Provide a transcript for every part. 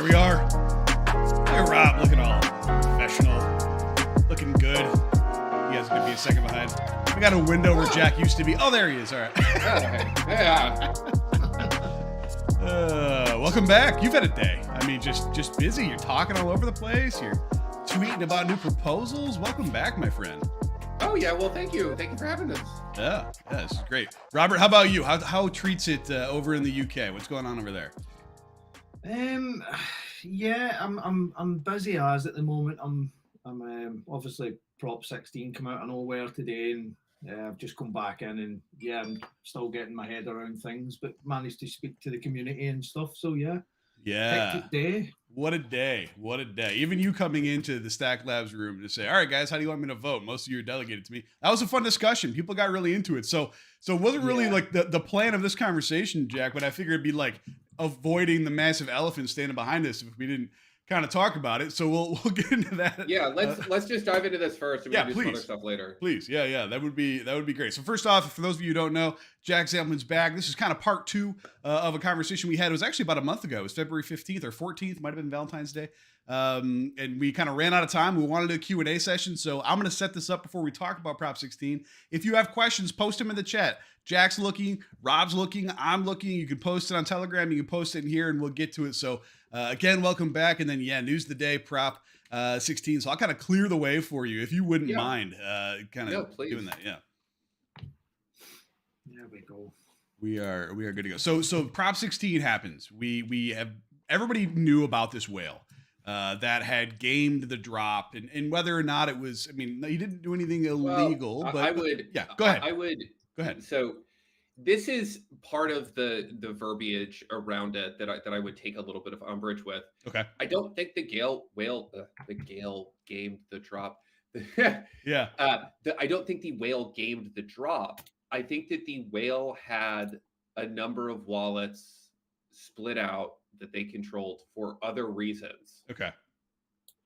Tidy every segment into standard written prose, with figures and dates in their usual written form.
There we are. Look at Rob, looking all professional, looking good. He has to be a second behind. We got a window where Jack used to be. Oh, there he is. All right. Yeah. Welcome back. You've had a day. I mean, just busy. You're talking all over the place. You're tweeting about new proposals. Welcome back, my friend. Oh yeah. Well, thank you. Thank you for having us. Yeah, this is great. Robert, how about you? How treats it over in the UK? What's going on over there? Yeah, I'm busy as at the moment. I'm obviously Prop 16 come out of nowhere today, and I've just come back in, and yeah, I'm still getting my head around things, but managed to speak to the community and stuff. So yeah, hectic day. What a day! What a day! Even you coming into the Stack Labs room to say, "All right, guys, how do you want me to vote?" Most of you are delegated to me. That was a fun discussion. People got really into it. So it wasn't really like the plan of this conversation, Jack. But I figured it'd be like avoiding the massive elephant standing behind us if we didn't kind of talk about it. So we'll get into that. Yeah, let's just dive into this first, and we can do some other stuff later. Please, yeah, that would be great. So first off, for those of you who don't know, Jack Zampolin's back. This is kind of part two of a conversation we had. It was actually about a month ago. It was February 15th or 14th. Might have been Valentine's Day. And we kind of ran out of time. We wanted a Q&A session. So I'm going to set this up before we talk about Prop 16. If you have questions, post them in the chat. Jack's looking, Rob's looking, I'm looking. You can post it on Telegram. You can post it in here and we'll get to it. So again, welcome back. And then, news of the day, Prop 16. So I'll kind of clear the way for you if you wouldn't mind doing that. Yeah. There we go. We are good to go. So Prop 16 happens. We have everybody knew about this whale that had gamed the drop, and whether or not it was. I mean, he didn't do anything illegal. Go ahead. Go ahead. So this is part of the verbiage around it that I would take a little bit of umbrage with. Okay. I don't think the Gale gamed the drop. Yeah. I don't think the whale gamed the drop. I think that the whale had a number of wallets split out that they controlled for other reasons. Okay.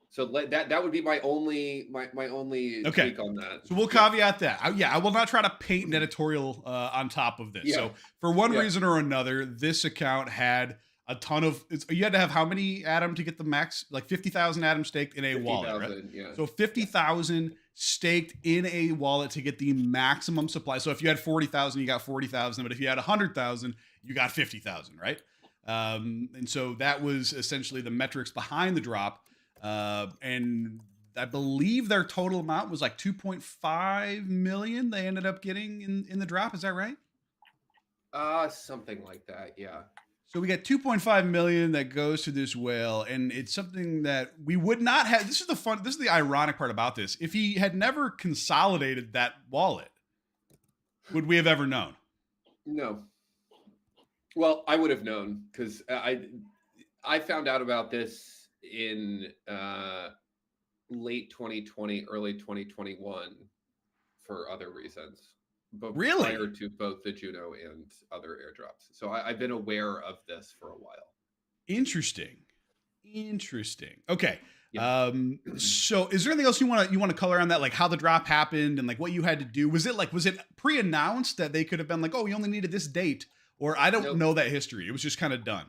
So that would be my only take on that. So we'll caveat that. I will not try to paint an editorial on top of this. Yeah. So for one reason or another, this account had a ton of. You had to have how many Adam to get the max? Like 50,000 Adam staked in a wallet, right? Yeah. So 50,000 staked in a wallet to get the maximum supply. So if you had 40,000, you got 40,000. But if you had 100,000, you got 50,000, right? And so that was essentially the metrics behind the drop. And I believe their total amount was like 2.5 million they ended up getting in the drop. Is that right? Something like that. Yeah. So we got 2.5 million that goes to this whale, and it's something that we would not have. This is the ironic part about this. If he had never consolidated that wallet, would we have ever known? No. Well, I would have known because I found out about this in late 2020, early 2021 for other reasons. But really? Prior to both the Juno and other airdrops. So I've been aware of this for a while. Interesting. Okay. Yeah. So is there anything else you want to color on that? Like how the drop happened and like what you had to do? Was it pre-announced that they could have been like, oh, we only needed this date? Or I don't know that history. It was just kind of done.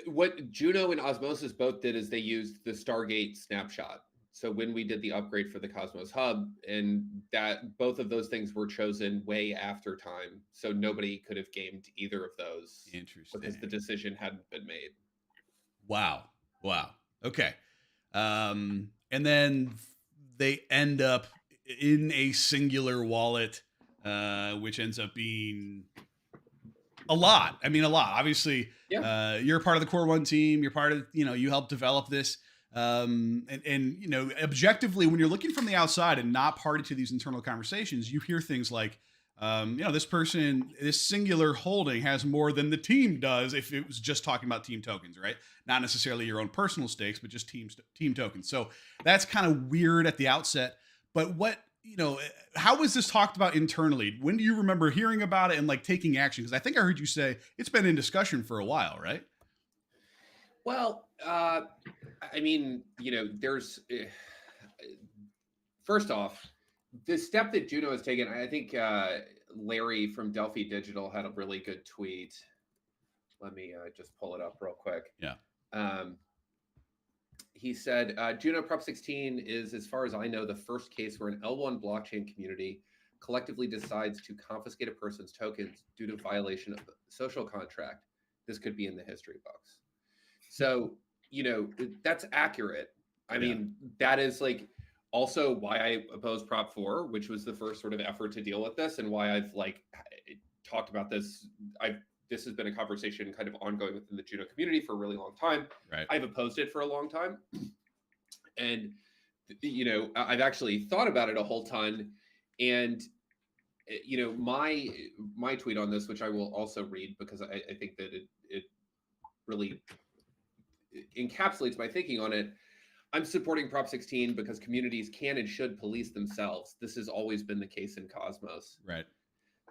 What Juno and Osmosis both did is they used the Stargate snapshot. So when we did the upgrade for the Cosmos Hub, and that both of those things were chosen way after time, so nobody could have gamed either of those. Interesting. Because the decision hadn't been made. Wow. Okay. And then they end up in a singular wallet, which ends up being a lot. I mean, a lot. Obviously, you're part of the Core One team. You're part of, you helped develop this. And objectively, when you're looking from the outside and not party to these internal conversations, you hear things like, this singular holding has more than the team does if it was just talking about team tokens, right? Not necessarily your own personal stakes, but just team tokens. So that's kind of weird at the outset. But how was this talked about internally? When do you remember hearing about it and like taking action? Because I think I heard you say it's been in discussion for a while, right? Well, I mean, there's first off, the step that Juno has taken. I think Larry from Delphi Digital had a really good tweet. Let me just pull it up real quick. Yeah. He said, Juno Prop 16 is, as far as I know, the first case where an L1 blockchain community collectively decides to confiscate a person's tokens due to violation of the social contract. This could be in the history books. So, that's accurate. I mean, that is like also why I opposed Prop 4, which was the first sort of effort to deal with this, and why I've talked about this. This has been a conversation kind of ongoing within the Juno community for a really long time. Right. I've opposed it for a long time. And, I've actually thought about it a whole ton. And, my tweet on this, which I will also read because I think that it really encapsulates my thinking on it. I'm supporting Prop 16 because communities can and should police themselves. This has always been the case in Cosmos. Right.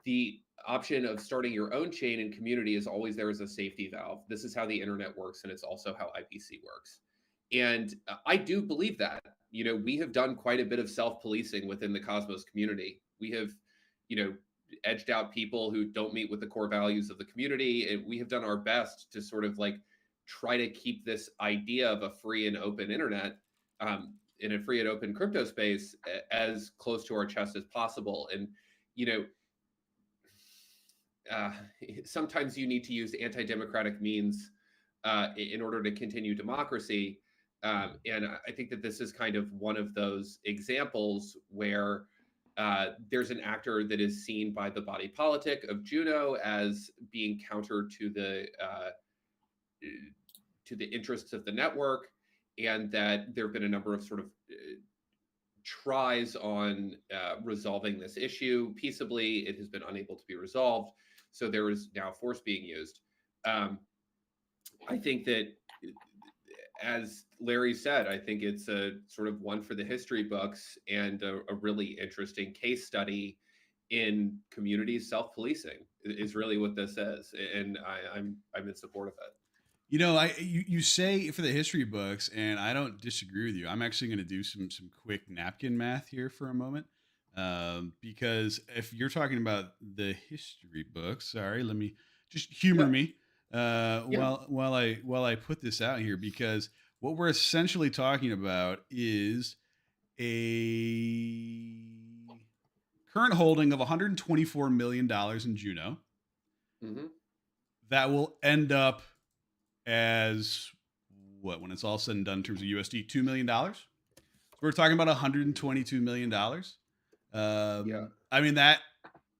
The option of starting your own chain and community is always there as a safety valve. This is how the internet works, and it's also how IPC works. And I do believe that. We have done quite a bit of self-policing within the Cosmos community. We have, edged out people who don't meet with the core values of the community, and we have done our best to sort of try to keep this idea of a free and open internet in a free and open crypto space as close to our chest as possible. And, sometimes you need to use anti-democratic means in order to continue democracy. And I think that this is kind of one of those examples where there's an actor that is seen by the body politic of Juno as being counter to the interests of the network, and that there have been a number of sort of tries on resolving this issue peaceably. It has been unable to be resolved. So there is now force being used. I think that, as Larry said, I think it's a sort of one for the history books and a really interesting case study in community self-policing is really what this is. And I'm in support of it. You say for the history books, and I don't disagree with you. I'm actually going to do some quick napkin math here for a moment, because if you're talking about the history books, sorry, let me just humor me while I put this out here, because what we're essentially talking about is a current holding of $124 million in Juno that will end up as what, when it's all said and done in terms of USD, $2 million. We're talking about $122 million. I mean, that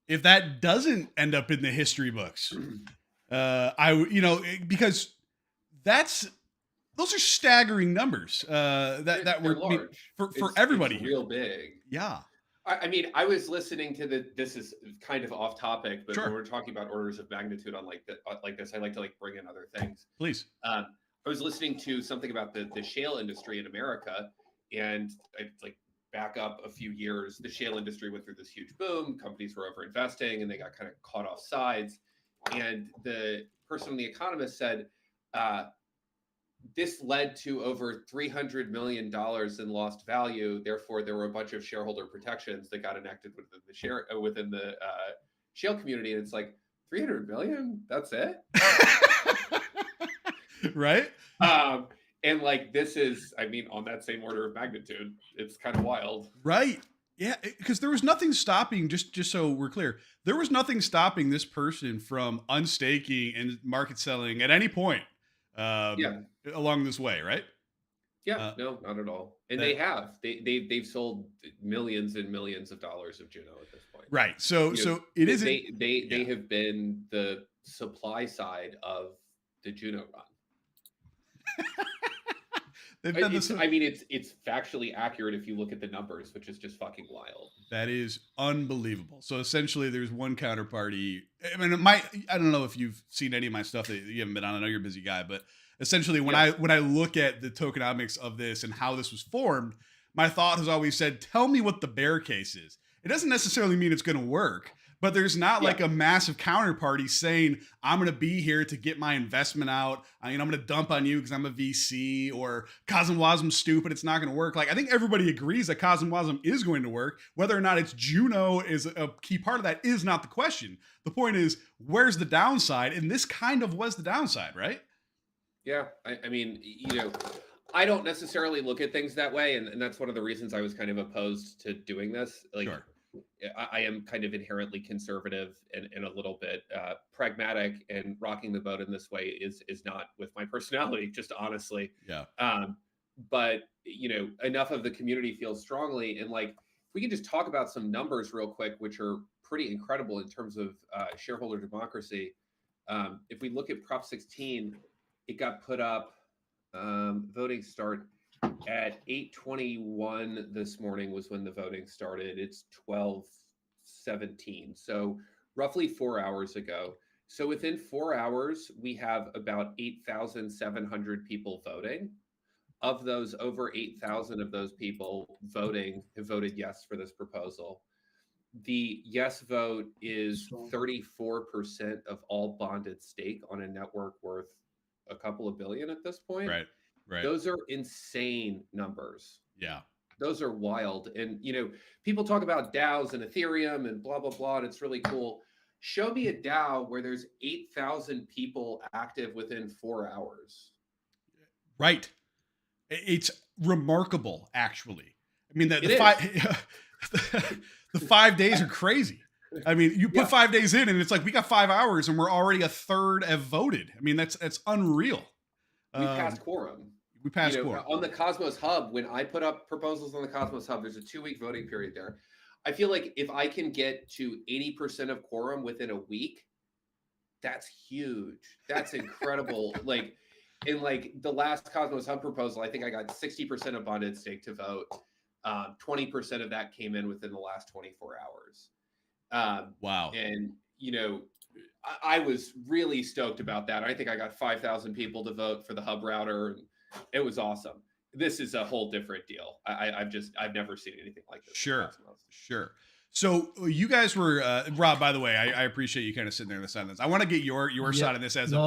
if that doesn't end up in the history books, because those are staggering numbers. That were large for everybody. It's real big. Yeah. I mean, I was listening to this is kind of off topic, but Sure. when we're talking about orders of magnitude on like this, I like to bring in other things. Please. I was listening to something about the shale industry in America, and back up a few years, the shale industry went through this huge boom. Companies were over investing, and they got kind of caught off sides. And the person in The Economist said, this led to over $300 million in lost value. Therefore, there were a bunch of shareholder protections that got enacted within the shale community. And it's like, 300 million? That's it? Right? And this is, on that same order of magnitude, it's kind of wild. Right. Yeah, because there was nothing stopping, just so we're clear, there was nothing stopping this person from unstaking and market selling at any point along this way, right? Yeah, no, not at all. And they've sold millions and millions of dollars of Juno at this point. Right. So it isn't. They have been the supply side of the Juno run. It's factually accurate if you look at the numbers, which is just fucking wild. That is unbelievable. So essentially, there's one counterparty. I mean, I don't know if you've seen any of my stuff that you haven't been on. I know you're a busy guy, but essentially, when I look at the tokenomics of this and how this was formed, my thought has always said, tell me what the bear case is. It doesn't necessarily mean it's going to work, but there's not like a massive counterparty saying, I'm going to be here to get my investment out. I'm going to dump on you because I'm a VC, or Cosmwasm's stupid. It's not going to work. I think everybody agrees that Cosmwasm is going to work. Whether or not it's Juno is a key part of that is not the question. The point is, where's the downside? And this kind of was the downside, right? Yeah. I don't necessarily look at things that way, and that's one of the reasons I was kind of opposed to doing this. Like, Sure. I am kind of inherently conservative and a little bit pragmatic, and rocking the boat in this way is not with my personality, just honestly. Yeah. But enough of the community feels strongly, and like, if we can just talk about some numbers real quick, which are pretty incredible in terms of shareholder democracy. If we look at Prop 16, it got put up. Voting start at 8:21 this morning was when the voting started. It's 12:17, so roughly 4 hours ago. So within 4 hours, we have about 8,700 people voting. Of those, over 8,000 of those people voting have voted yes for this proposal. The yes vote is 34% of all bonded stake on a network worth a couple of billion at this point. Right. Those are insane numbers. Yeah. Those are wild. And, people talk about DAOs and Ethereum and blah, blah, blah, and it's really cool. Show me a DAO where there's 8,000 people active within 4 hours. Right. It's remarkable, actually. I mean, the 5 days are crazy. I mean, you put 5 days in and it's like, we got 5 hours and we're already a third have voted. I mean, that's unreal. We passed quorum. Quorum. On the Cosmos Hub, when I put up proposals on the Cosmos Hub, there's a 2-week voting period there. I feel like if I can get to 80% of quorum within a week, that's huge. That's incredible. In the last Cosmos Hub proposal, I think I got 60% of bonded stake to vote. 20% of that came in within the last 24 hours. Wow. And, I was really stoked about that. I think I got 5,000 people to vote for the hub router, and it was awesome. This is a whole different deal. I've never seen anything like this. Sure. So you guys were, Rob, by the way, I appreciate you kind of sitting there in the silence. I want to get your side of this as a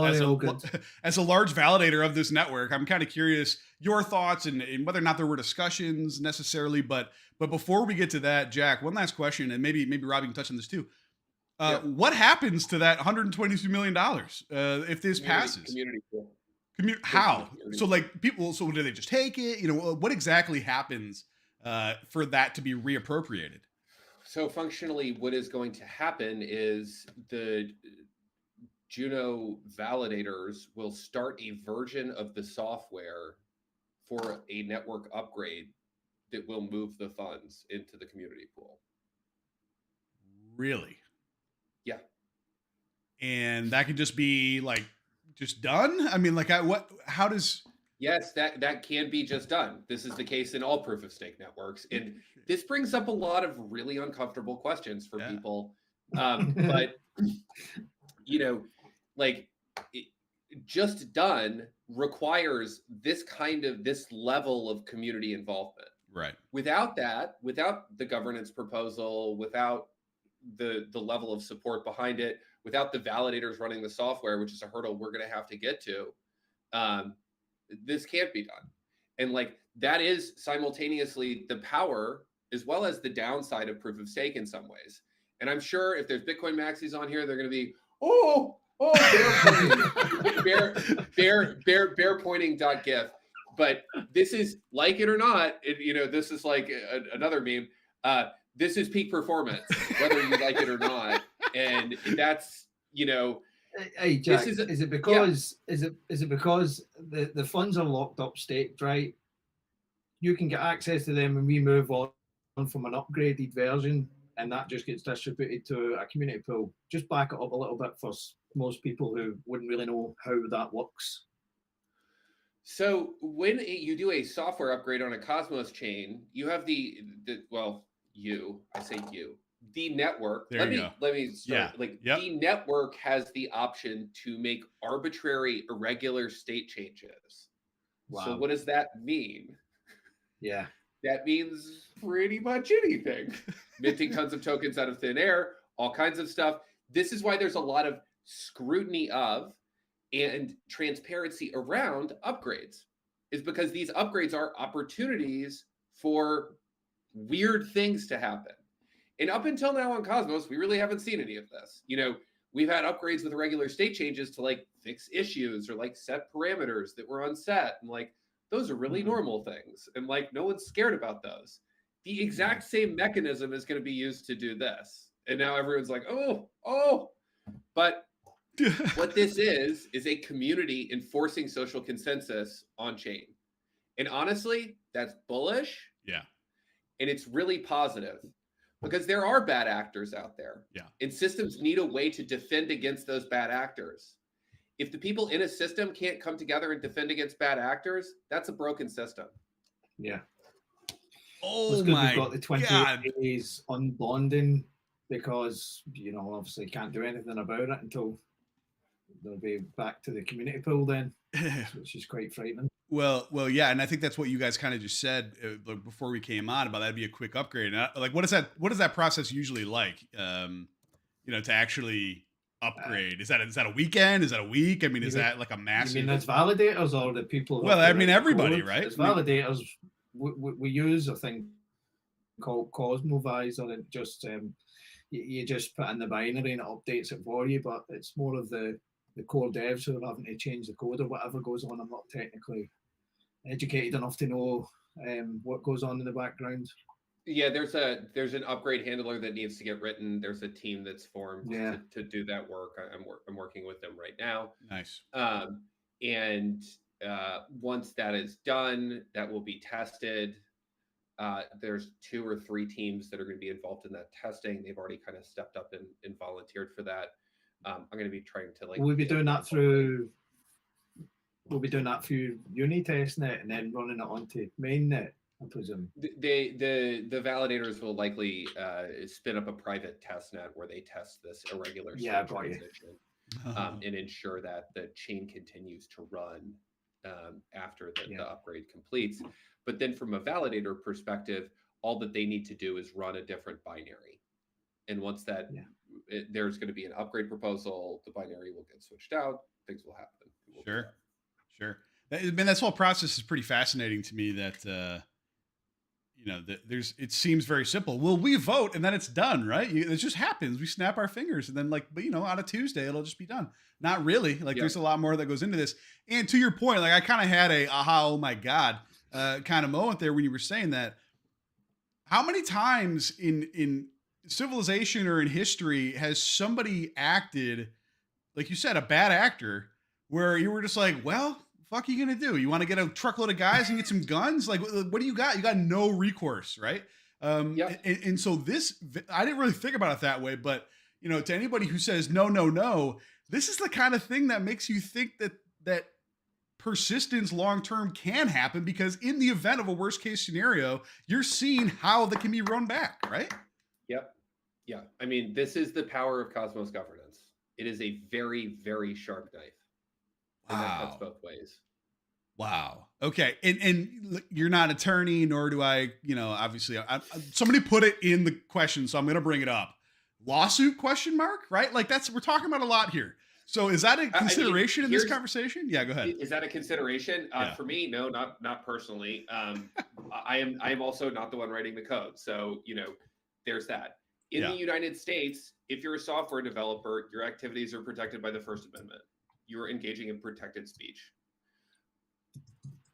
large validator of this network. I'm kind of curious your thoughts and whether or not there were discussions necessarily, but before we get to that, Jack, one last question, and maybe Rob, you can touch on this too. What happens to that $122 million if this passes? Community pool. How? So people, so do they just take it? What exactly happens for that to be reappropriated? So functionally, what is going to happen is the Juno validators will start a version of the software for a network upgrade that will move the funds into the community pool. Really? Yeah. And that could just be just done? I mean, how does... Yes, that can be just done. This is the case in all proof of stake networks. And this brings up a lot of really uncomfortable questions for people. But, just done requires this level of community involvement. Right. Without that, without the governance proposal, without the level of support behind it, without the validators running the software, which is a hurdle we're going to have to get to, this can't be done. And that is simultaneously the power as well as the downside of proof of stake in some ways. And I'm sure if there's Bitcoin maxis on here, they're going to be, bear pointing.gif. But this is, like it or not, this is like another meme. This is peak performance, whether you like it or not. And that's, Hey Jack, is it because the funds are locked up staked, right? You can get access to them and we move on from an upgraded version, and that just gets distributed to a community pool. Just back it up a little bit for most people who wouldn't really know how that works. So when you do a software upgrade on a Cosmos chain, you have the network. Let me start. The network has the option to make arbitrary, irregular state changes. Wow. So what does that mean? Yeah. That means pretty much anything. Minting tons of tokens out of thin air, all kinds of stuff. This is why there's a lot of scrutiny of and transparency around upgrades, is because these upgrades are opportunities for weird things to happen. And up until now on Cosmos, we really haven't seen any of this. We've had upgrades with regular state changes to fix issues or set parameters that were unset. And those are really normal things. And like, no one's scared about those. The exact same mechanism is going to be used to do this. And now everyone's like, oh. But what this is a community enforcing social consensus on chain. And honestly, that's bullish. Yeah. And it's really positive because there are bad actors out there. Yeah. And systems need a way to defend against those bad actors. If the people in a system can't come together and defend against bad actors, that's a broken system. Yeah. Oh my we've got the 28 God. days unbonding because, obviously can't do anything about it until they'll be back to the community pool then, which is quite frightening. Well, yeah, and I think that's what you guys kind of just said before we came on about that'd be a quick upgrade. And what is that process usually like? To actually upgrade, is that a weekend? Is that a week? I mean, is that like a massive? I mean, it's validators or the people? Well, I mean, everybody, right? It's validators. We use a thing called Cosmovisor, and just you just put in the binary and it updates it for you. But it's more of the core devs who are having to change the code or whatever goes on. I'm not technically educated enough to know what goes on in the background. Yeah, there's an upgrade handler that needs to get written. There's a team that's formed to do that work. I'm working with them right now. Nice. And once that is done, that will be tested. There's 2 or 3 teams that are going to be involved in that testing. They've already kind of stepped up and volunteered for that. I'm going to be trying to We'll be doing that through Uni testnet and then running it onto mainnet, I presume. The validators will likely spin up a private test net where they test this irregular transition and ensure that the chain continues to run after the upgrade completes. But then from a validator perspective, all that they need to do is run a different binary. And once that there's going to be an upgrade proposal, the binary will get switched out, things will happen. Sure. This whole process is pretty fascinating to me that, it seems very simple. Well, we vote and then it's done, right? It just happens. We snap our fingers and then on a Tuesday, it'll just be done. Not really. There's a lot more that goes into this. And to your point, I kind of had a aha, oh my God, kind of moment there when you were saying that. How many times in civilization or in history has somebody acted, like you said, a bad actor, where you were just like, well, fuck you gonna do? You want to get a truckload of guys and get some guns? Like, what do you got? You got no recourse, right? And so I didn't really think about it that way, but to anybody who says no, this is the kind of thing that makes you think that persistence long-term can happen, because in the event of a worst case scenario, you're seeing how that can be run back, right? Yep. Yeah. I mean, this is the power of Cosmos governance. It is a very, very sharp knife. And that cuts both ways. Wow. Okay. And you're not an attorney, nor do I, obviously somebody put it in the question, so I'm going to bring it up. Lawsuit ? Right? We're talking about a lot here. So is that a consideration in this conversation? Yeah, go ahead. Is that a consideration? For me, no, not personally. I am also not the one writing the code. So, there's that. In the United States, if you're a software developer, your activities are protected by the First Amendment. You're engaging in protected speech.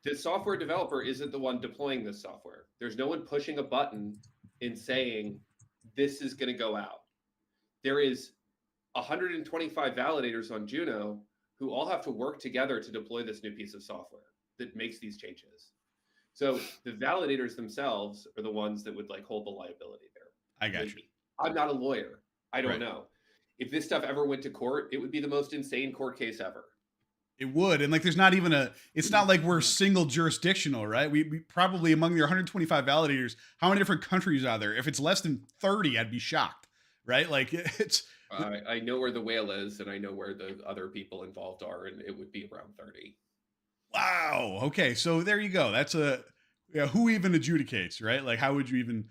The software developer isn't the one deploying this software. There's no one pushing a button and saying, this is going to go out. There is 125 validators on Juno who all have to work together to deploy this new piece of software that makes these changes. So the validators themselves are the ones that would hold the liability there. I got you. I'm not a lawyer. I don't know. If this stuff ever went to court, it would be the most insane court case ever. It would. And there's not even it's not like we're single jurisdictional, right? We probably, among your 125 validators, how many different countries are there? If it's less than 30, I'd be shocked, right? It's. I know where the whale is, and I know where the other people involved are, and it would be around 30. Wow. Okay. So there you go. That's who even adjudicates, right? How would you even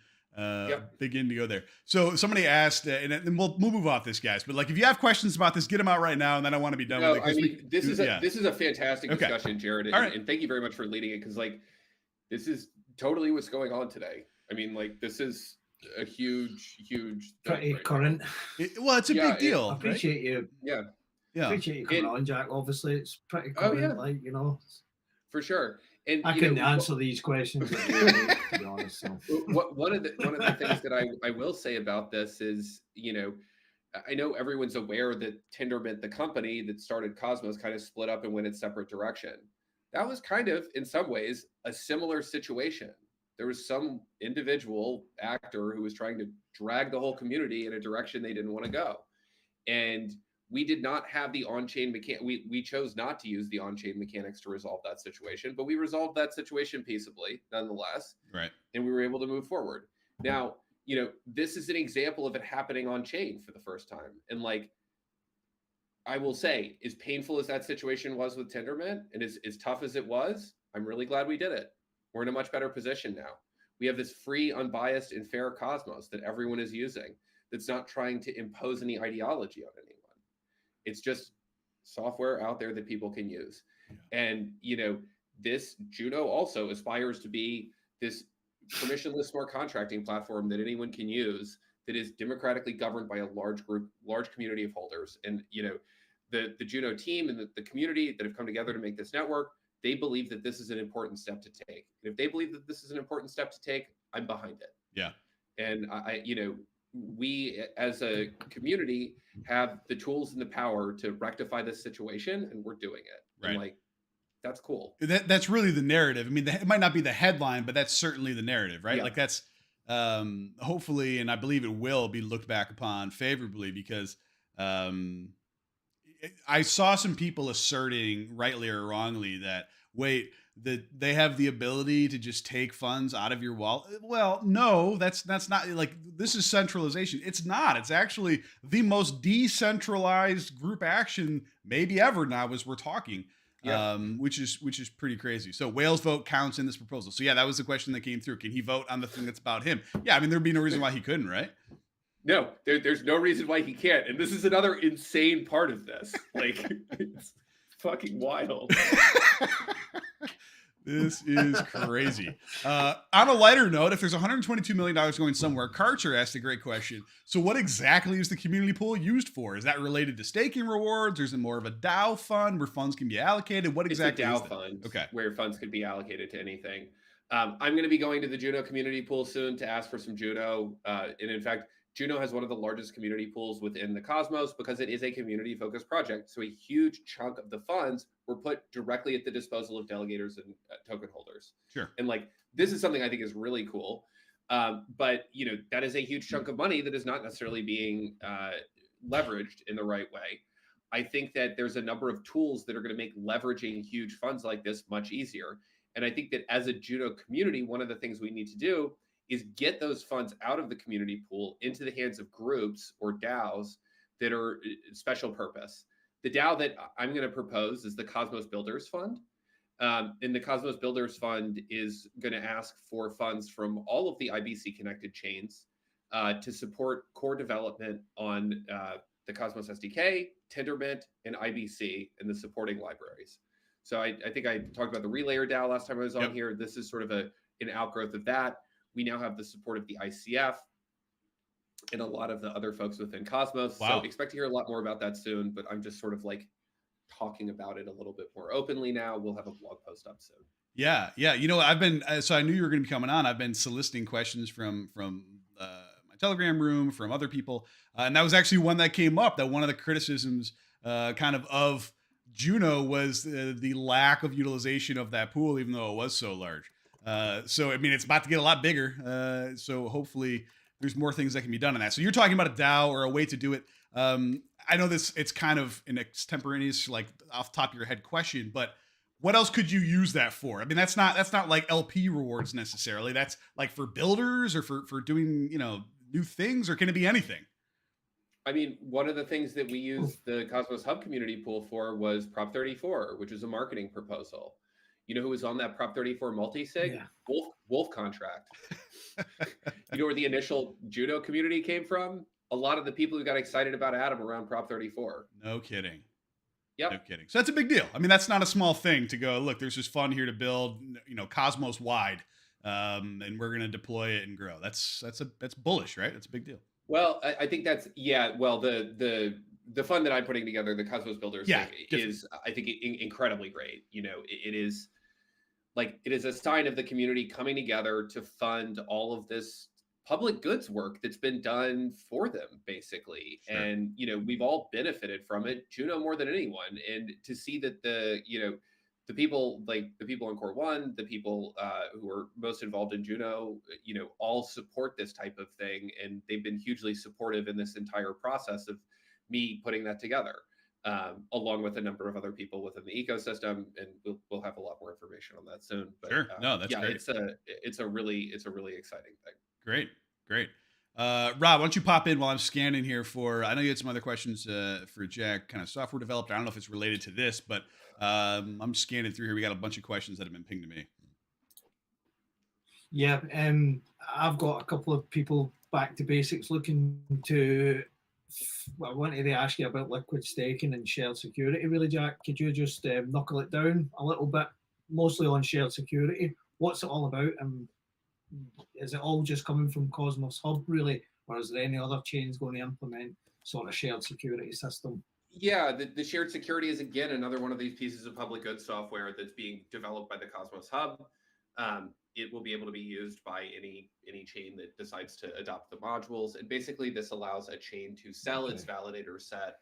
begin to go there? So somebody asked, and we'll move off this, guys, but if you have questions about this, get them out right now, and then I want to be done with it. I mean, this is a fantastic discussion, Jared, and thank you very much for leading it, because this is totally what's going on today. I mean, this is a huge pretty current. It's a big deal. I appreciate you. Yeah. Appreciate you coming on, Jack. Obviously, it's pretty current, For sure. And I couldn't answer these questions, to be honest. So. One of the things that I will say about this is, I know everyone's aware that Tendermint, the company that started Cosmos, kind of split up and went in separate direction. That was kind of, in some ways, a similar situation. There was some individual actor who was trying to drag the whole community in a direction they didn't want to go. And we did not have the on-chain mechanic. We chose not to use the on-chain mechanics to resolve that situation, but we resolved that situation peaceably, nonetheless. Right. And we were able to move forward. Now, this is an example of it happening on chain for the first time. And like, I will say, as painful as that situation was with Tendermint and as tough as it was, I'm really glad we did it. We're in a much better position now. We have this free, unbiased, and fair Cosmos that everyone is using that's not trying to impose any ideology on anyone. It's just software out there that people can use. And, this Juno also aspires to be this permissionless smart contracting platform that anyone can use that is democratically governed by a large community of holders. And, the Juno team and the community that have come together to make this network, they believe that this is an important step to take. And if they believe that this is an important step to take, I'm behind it. Yeah. And we as a community have the tools and the power to rectify this situation, and we're doing it. Right. And like, that's cool. That's really the narrative. I mean, it might not be the headline, but that's certainly the narrative, right? Yeah. Like that's hopefully, and I believe it will be looked back upon favorably because I saw some people asserting, rightly or wrongly, that they have the ability to just take funds out of your wallet. Well, no, that's not, like, this is centralization. It's not. It's actually the most decentralized group action maybe ever now as we're talking. Yeah. Which is pretty crazy. So Whale's vote counts in this proposal. So yeah, that was the question that came through. Can he vote on the thing that's about him? Yeah, I mean, there'd be no reason why he couldn't, right? No, there's no reason why he can't. And this is another insane part of this. Like, it's fucking wild. This is crazy. On a lighter note, if there's $122 million going somewhere, Karcher asked a great question. So what exactly is the community pool used for? Is that related to staking rewards? Or is it more of a DAO fund where funds can be allocated? What exactly it's a is DAO that? fund, okay, where funds could be allocated to anything. I'm going to be going to the Juno community pool soon to ask for some Juno. And in fact, Juno has one of the largest community pools within the Cosmos because it is a community-focused project. So a huge chunk of the funds were put directly at the disposal of delegators and token holders. Sure. And like, this is something I think is really cool. But, that is a huge chunk of money that is not necessarily being leveraged in the right way. I think that there's a number of tools that are going to make leveraging huge funds like this much easier. And I think that as a Juno community, one of the things we need to do is get those funds out of the community pool into the hands of groups or DAOs that are special purpose. The DAO that I'm going to propose is the Cosmos Builders Fund. And the Cosmos Builders Fund is going to ask for funds from all of the IBC connected chains to support core development on the Cosmos SDK, Tendermint, and IBC and the supporting libraries. So I think I talked about the Relayer DAO last time I was on here. This is sort of an outgrowth of that. We now have the support of the ICF and a lot of the other folks within Cosmos. Wow. So expect to hear a lot more about that soon, but I'm just sort of like talking about it a little bit more openly now. We'll have a blog post up soon. Yeah. I've been so I knew you were going to be coming on. I've been soliciting questions from my Telegram room, from other people, and that was actually one that came up. That one of the criticisms, kind of Juno was the lack of utilization of that pool, even though it was so large. So I mean, it's about to get a lot bigger. So hopefully, there's more things that can be done in that. So you're talking about a DAO or a way to do it. I know it's kind of an extemporaneous, like off the top of your head question, but what else could you use that for? I mean, that's not like LP rewards necessarily. That's like for builders or for doing, new things, or can it be anything? I mean, one of the things that we used the Cosmos Hub community pool for was Prop 34, which is a marketing proposal. You know who was on that Prop 34 multi-sig? Yeah. Wolf contract. You know where the initial Juno community came from? A lot of the people who got excited about Atom around Prop 34. No kidding. Yep. No kidding. So that's a big deal. I mean, that's not a small thing to go, look, there's just fun here to build, Cosmos wide, and we're going to deploy it and grow. That's bullish, right? That's a big deal. Well, I think that's, well, the fund that I'm putting together, the Cosmos Builders thing, is, I think, incredibly great. It is like it is a sign of the community coming together to fund all of this public goods work that's been done for them, basically. Sure. And, we've all benefited from it, Juno more than anyone. And to see that the people in Core One, the people who are most involved in Juno, all support this type of thing. And they've been hugely supportive in this entire process of me putting that together. Along with a number of other people within the ecosystem, and we'll have a lot more information on that soon. But Sure. No, that's great. It's a really exciting thing. Great. Rob, why don't you pop in while I'm scanning here for, I know you had some other questions for Jack, kind of software developer. I don't know if it's related to this, but I'm scanning through here. We got a bunch of questions that have been pinged to me. Yeah, I've got a couple of people back to basics looking to, I wanted to ask you about liquid staking and shared security, really, Jack. Could you just knuckle it down a little bit, mostly on shared security? What's it all about? And is it all just coming from Cosmos Hub, really? Or is there any other chains going to implement sort of shared security system? Yeah, the shared security is, again, another one of these pieces of public goods software that's being developed by the Cosmos Hub. It will be able to be used by any chain that decides to adopt the modules. And basically, this allows a chain to sell its validator set,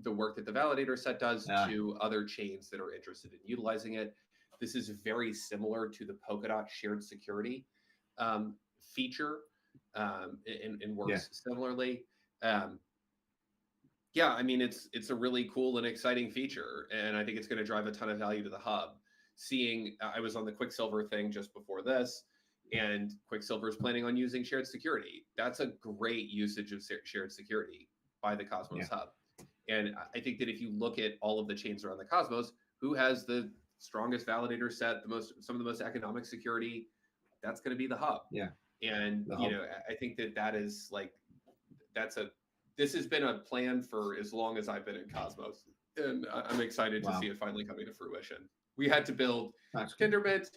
the work that the validator set does, to other chains that are interested in utilizing it. This is very similar to the Polkadot shared security feature, and works similarly. I mean, it's a really cool and exciting feature, and I think it's going to drive a ton of value to the hub. I was on the Quicksilver thing just before this, and Quicksilver is planning on using shared security. That's a great usage of shared security by the Cosmos Hub. And I think that if you look at all of the chains around the Cosmos, who has the strongest validator set, some of the most economic security, that's going to be the hub. Yeah. And I think that is like, this has been a plan for as long as I've been in Cosmos, and I'm excited to see it finally coming to fruition. We had to build Tendermint,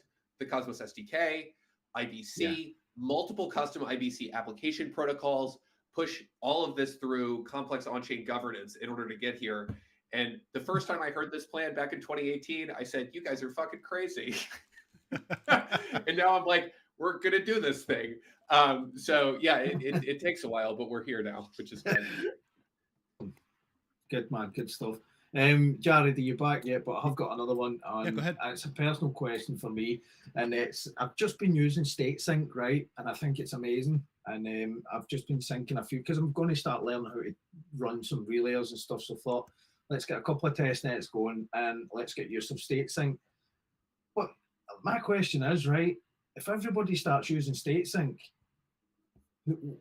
the Cosmos SDK, IBC, multiple custom IBC application protocols, push all of this through complex on-chain governance in order to get here. And the first time I heard this plan back in 2018, I said, you guys are fucking crazy. And now I'm like, we're going to do this thing. It takes a while, but we're here now, which is good. Good, man. Good stuff. Jared, are you back yet? But I've got another one. Go ahead. It's a personal question for me, and I've just been using StateSync, right? And I think it's amazing. And I've just been syncing a few because I'm going to start learning how to run some relayers and stuff. So I thought, let's get a couple of test nets going and let's get use of StateSync. But my question is, right, if everybody starts using StateSync,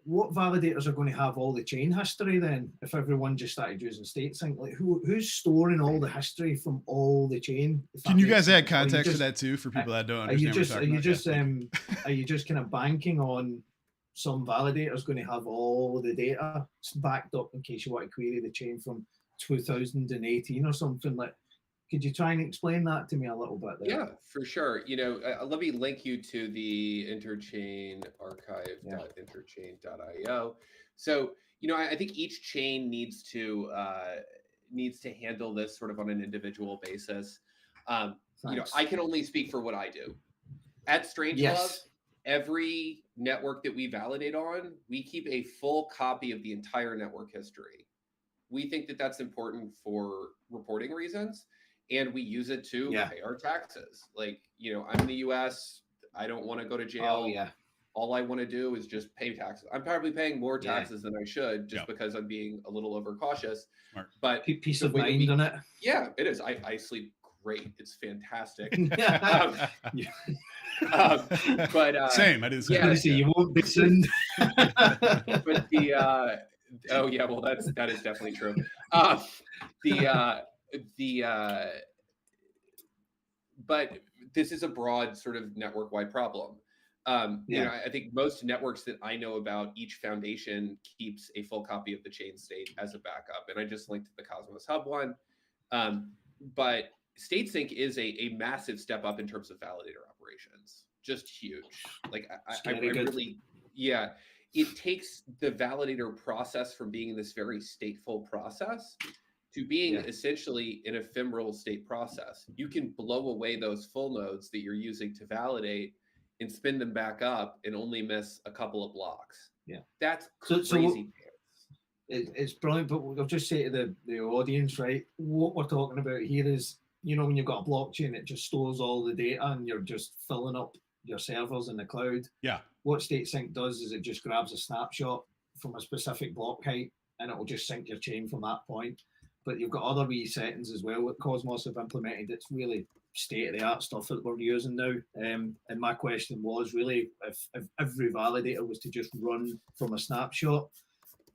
what validators are going to have all the chain history then? If everyone just started using StateSync, like who's storing all the history from all the chain? Can you guys add context to that too for people that don't understand? Are you just kind of banking on some validators going to have all the data backed up in case you want to query the chain from 2018 or something? Like, could you try and explain that to me a little bit there? Yeah, for sure. Let me link you to the interchain archive.interchain.io. So, I think each chain needs to handle this sort of on an individual basis. I can only speak for what I do. At Strangelove, every network that we validate on, we keep a full copy of the entire network history. We think that that's important for reporting reasons. And we use it to pay our taxes. Like, I'm in the US. I don't want to go to jail. All I want to do is just pay taxes. I'm probably paying more taxes than I should just because I'm being a little overcautious. Smart. But peace of mind on it. Yeah, it is. I sleep great. It's fantastic. But same. I did the same. Yeah, see, you won't be sinned. But that is definitely true. But this is a broad sort of network-wide problem. I think most networks that I know about, each foundation keeps a full copy of the chain state as a backup. And I just linked to the Cosmos Hub one. But StateSync is a massive step up in terms of validator operations. Just huge. Like I really, it takes the validator process from being this very stateful process to being essentially an ephemeral state process. You can blow away those full nodes that you're using to validate and spin them back up and only miss a couple of blocks. Yeah. That's So crazy. it's brilliant, but I'll just say to the audience, right, what we're talking about here is, you know, when you've got a blockchain, it just stores all the data and you're just filling up your servers in the cloud. Yeah. What StateSync does is it just grabs a snapshot from a specific block height and it will just sync your chain from that point. But you've got other wee settings as well that Cosmos have implemented. It's really state-of-the-art stuff that we're using now. And my question was really, if every validator was to just run from a snapshot,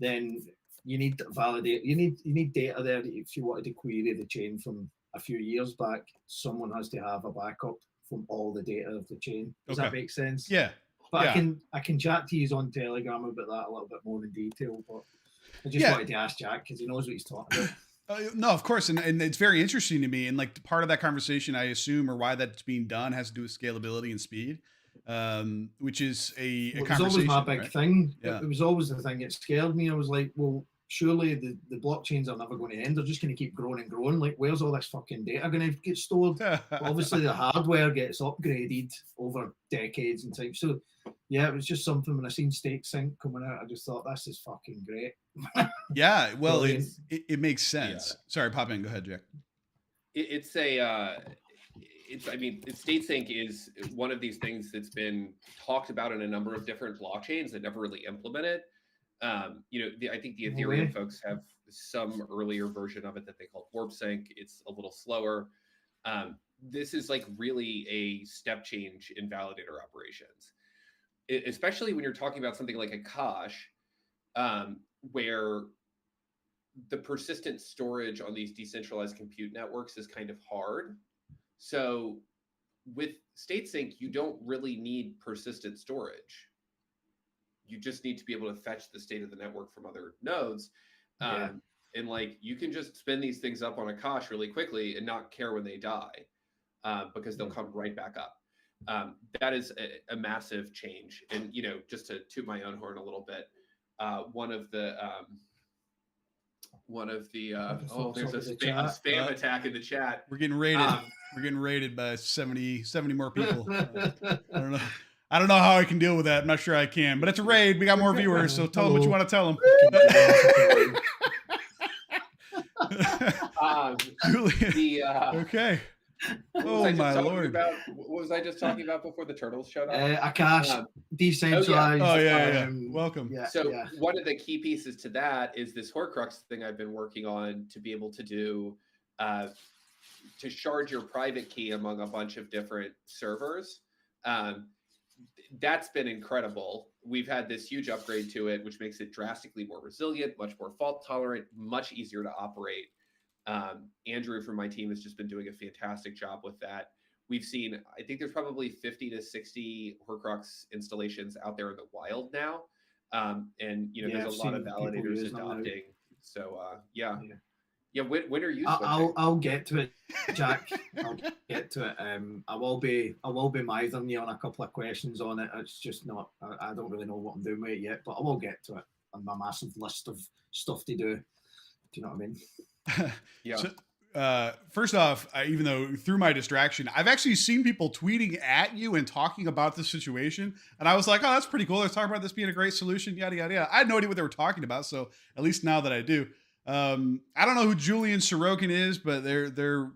then you need to validate. You need data there. If you wanted to query the chain from a few years back, someone has to have a backup from all the data of the chain. Does that make sense? Yeah. But I can chat to you on Telegram about that a little bit more in detail. But I just wanted to ask Jack because he knows what he's talking about. No, of course. And it's very interesting to me. And like part of that conversation, I assume, or why that's being done has to do with scalability and speed, which is a conversation. It was always my big thing. Yeah. It was always the thing that scared me. I was like, well, surely the blockchains are never going to end. They're just going to keep growing and growing. Like, where's all this fucking data going to get stored? Obviously, the hardware gets upgraded over decades and time. So, yeah, it was just something when I seen StateSync coming out, I just thought, this is fucking great. Yeah, well, it makes sense. Yeah. Sorry, pop in. Go ahead, Jack. StateSync is one of these things that's been talked about in a number of different blockchains that never really implemented. I think the Ethereum folks have some earlier version of it that they call Warp Sync. It's a little slower. This is like really a step change in validator operations, especially when you're talking about something like a cache, where the persistent storage on these decentralized compute networks is kind of hard. So with StateSync, you don't really need persistent storage. You just need to be able to fetch the state of the network from other nodes. And like, you can just spin these things up on a cache really quickly and not care when they die, because they'll come right back up. That is a massive change. And, just to toot my own horn a little bit, one of the there's a spam attack in the chat. We're getting raided. We're getting raided by 70 more people. I don't know how I can deal with that. I'm not sure I can, but it's a raid. We got more viewers, so tell them what you want to tell them. Julian. Okay. Oh my Lord! What was I just talking about before the turtles showed up? A cache, decentralized. Oh yeah. Welcome. One of the key pieces to that is this Horcrux thing I've been working on to be able to do, to shard your private key among a bunch of different servers. That's been incredible. We've had this huge upgrade to it, which makes it drastically more resilient, much more fault tolerant, much easier to operate. Andrew from my team has just been doing a fantastic job with that. We've seen, I think there's probably 50 to 60 Horcrux installations out there in the wild now. There's a lot of validators adopting. So when are you? I'll get to it, Jack. I'll get to it. I will be mithering you on a couple of questions on it. It's just not. I don't really know what I'm doing with it yet, but I will get to it on my massive list of stuff to do. Do you know what I mean? Yeah. So, first off, even though through my distraction, I've actually seen people tweeting at you and talking about the situation, and I was like, "Oh, that's pretty cool. They're talking about this being a great solution." Yada yada yada. I had no idea what they were talking about, so at least now that I do. I don't know who Julian Sorokin is, but they're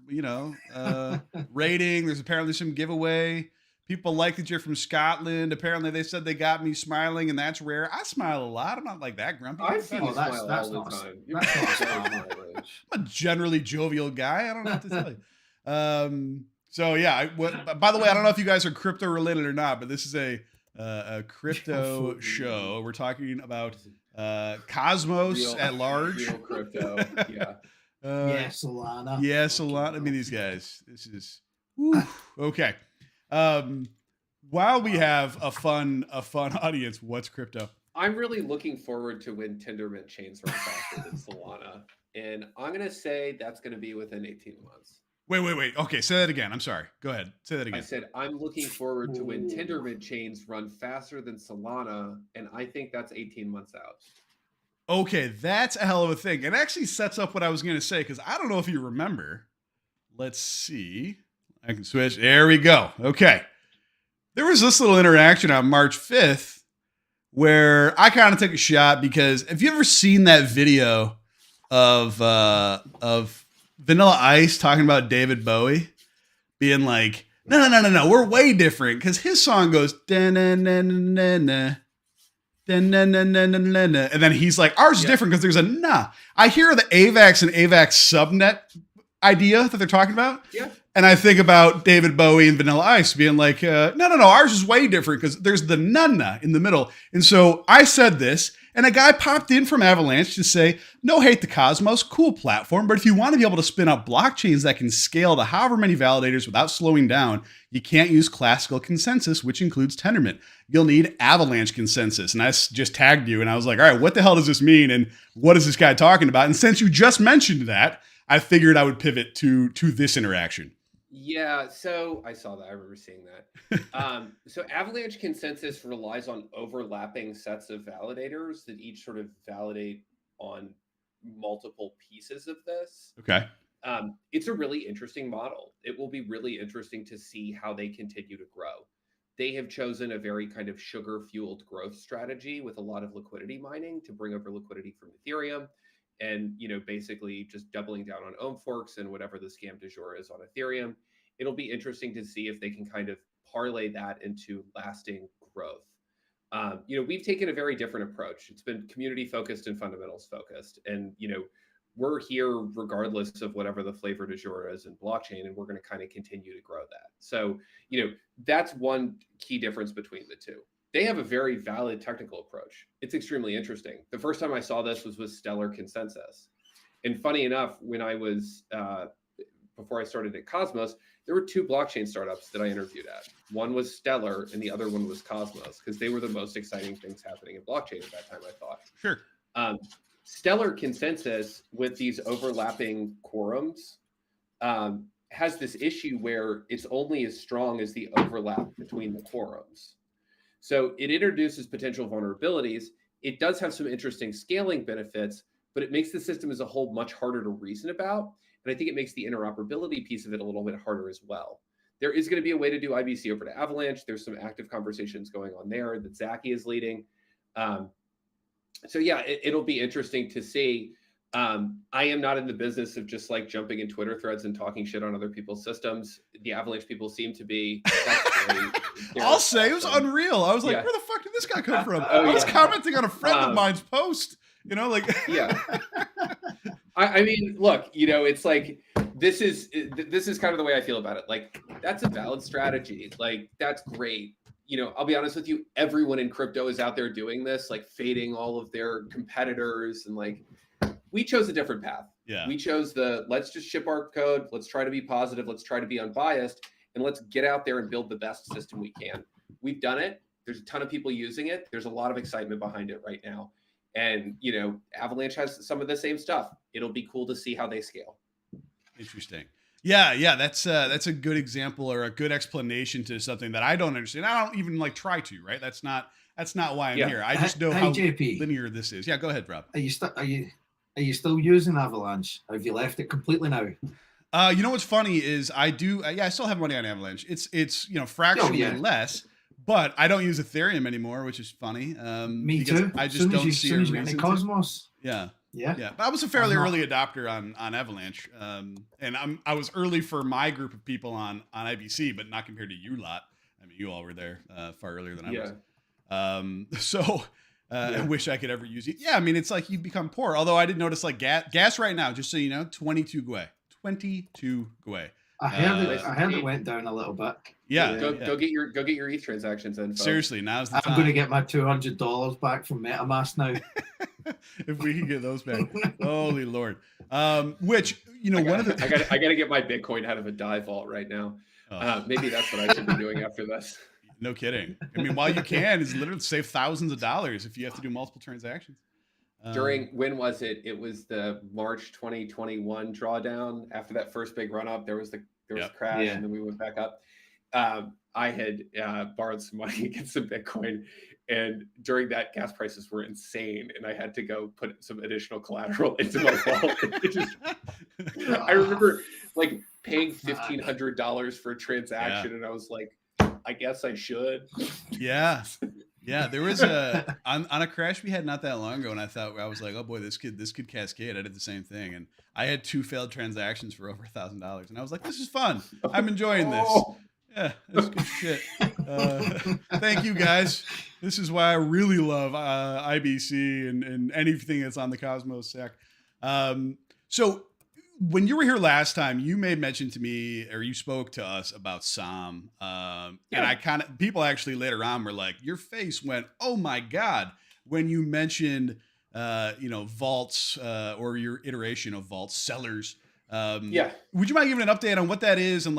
rating. There's apparently some giveaway. People like that you're from Scotland. Apparently, they said they got me smiling, and that's rare. I smile a lot. I'm not like that grumpy. I see you smile all the time. I'm a generally jovial guy. I don't know what to tell you. So yeah. By the way, I don't know if you guys are crypto related or not, but this is a crypto show. We're talking about Cosmos at large. Real crypto. Yeah. Solana. Yeah, Solana. I mean, these guys. This is okay. While we have a fun audience, what's crypto? I'm really looking forward to when Tendermint chains run faster than Solana, and I'm gonna say that's gonna be within 18 months. Wait. Okay, say that again. I'm sorry. Go ahead. Say that again. I said I'm looking forward to when Tendermint chains run faster than Solana, and I think that's 18 months out. Okay, that's a hell of a thing. It actually sets up what I was going to say because I don't know if you remember. Let's see. I can switch. There we go. Okay. There was this little interaction on March 5th where I kind of took a shot because have you ever seen that video of Vanilla Ice talking about David Bowie being like, no, we're way different because his song goes da-na-na-na-na. And then he's like, ours is different because there's a nah. I hear the AVAX and AVAX subnet idea that they're talking about. Yeah. And I think about David Bowie and Vanilla Ice being like, no, ours is way different because there's the nunna in the middle. And so I said this, and a guy popped in from Avalanche to say, no hate the Cosmos, cool platform, but if you want to be able to spin up blockchains that can scale to however many validators without slowing down, you can't use classical consensus, which includes Tendermint. You'll need Avalanche consensus. And I just tagged you, and I was like, all right, what the hell does this mean? And what is this guy talking about? And since you just mentioned that, I figured I would pivot to this interaction. Yeah, so I saw that. I remember seeing that. So Avalanche consensus relies on overlapping sets of validators that each sort of validate on multiple pieces of this. Okay. It's a really interesting model. It will be really interesting to see how they continue to grow. They have chosen a very kind of sugar-fueled growth strategy with a lot of liquidity mining to bring over liquidity from Ethereum. And basically just doubling down on ohm forks and whatever the scam du jour is on Ethereum. It'll be interesting to see if they can kind of parlay that into lasting growth. We've taken a very different approach. It's been community focused and fundamentals focused, and we're here regardless of whatever the flavor du jour is in blockchain, and we're going to kind of continue to grow that. So that's one key difference between the two. They have a very valid technical approach. It's extremely interesting. The first time I saw this was with Stellar Consensus. And funny enough, when I was, before I started at Cosmos, there were two blockchain startups that I interviewed at. One was Stellar and the other one was Cosmos, because they were the most exciting things happening in blockchain at that time, I thought. Sure. Stellar Consensus with these overlapping quorums has this issue where it's only as strong as the overlap between the quorums. So it introduces potential vulnerabilities. It does have some interesting scaling benefits, but it makes the system as a whole much harder to reason about. And I think it makes the interoperability piece of it a little bit harder as well. There is going to be a way to do IBC over to Avalanche. There's some active conversations going on there that Zaki is leading. So yeah, it'll be interesting to see. I am not in the business of just like jumping in Twitter threads and talking shit on other people's systems. The Avalanche people seem to be. I'll say it was unreal. I was like, where the fuck did this guy come from? I was commenting on a friend of mine's post. Yeah. I mean, look, it's like this is kind of the way I feel about it. Like, that's a valid strategy. Like, that's great. I'll be honest with you. Everyone in crypto is out there doing this, like fading all of their competitors, and like. We chose a different path. Yeah. We chose let's just ship our code. Let's try to be positive. Let's try to be unbiased, and let's get out there and build the best system we can. We've done it. There's a ton of people using it. There's a lot of excitement behind it right now. And, Avalanche has some of the same stuff. It'll be cool to see how they scale. Interesting. Yeah. That's a good example or a good explanation to something that I don't understand. I don't even try to, right? That's not why I'm here. I just know how JP, linear this is. Yeah, go ahead, Rob. Are you still using Avalanche? Have you left it completely now? What's funny is I do. I still have money on Avalanche. It's fractionally less, but I don't use Ethereum anymore, which is funny. Me too. I just don't see a reason. Cosmos. Yeah. But I was a fairly early adopter on Avalanche, and I was early for my group of people on IBC, but not compared to you lot. I mean, you all were there far earlier than I was. I wish I could ever use it. Yeah, I mean, it's like you become poor. Although I did notice gas right now, just so you know, 22 Gwei. 22 Gwei. I heard it went down a little bit. Yeah. Go get your ETH transactions in. Seriously, now's the time. I'm going to get my $200 back from MetaMask now. If we can get those back. Holy Lord. Which, one of the I got to get my Bitcoin out of a dive vault right now. Maybe that's what I should be doing after this. No kidding. I mean, while you can, is literally save thousands of dollars if you have to do multiple transactions. When was it? It was the March 2021 drawdown. After that first big run up, there was a crash, and then we went back up. I had borrowed some money against some Bitcoin, and during that, gas prices were insane, and I had to go put some additional collateral into my wallet. I remember like paying $1,500 for a transaction, and I was like, I guess I should. Yeah. There was on a crash we had not that long ago, and I was like, oh boy, this could cascade. I did the same thing, and I had 2 failed transactions for over $1,000, and I was like, this is fun. I'm enjoying this. Yeah, that's good shit. Thank you guys. This is why I really love IBC and anything that's on the Cosmos stack. So when you were here last time, you made mention to me, or you spoke to us about Sam. And people actually later on were like, your face went, oh my God, when you mentioned, vaults or your iteration of vault sellers. Would you mind giving an update on what that is and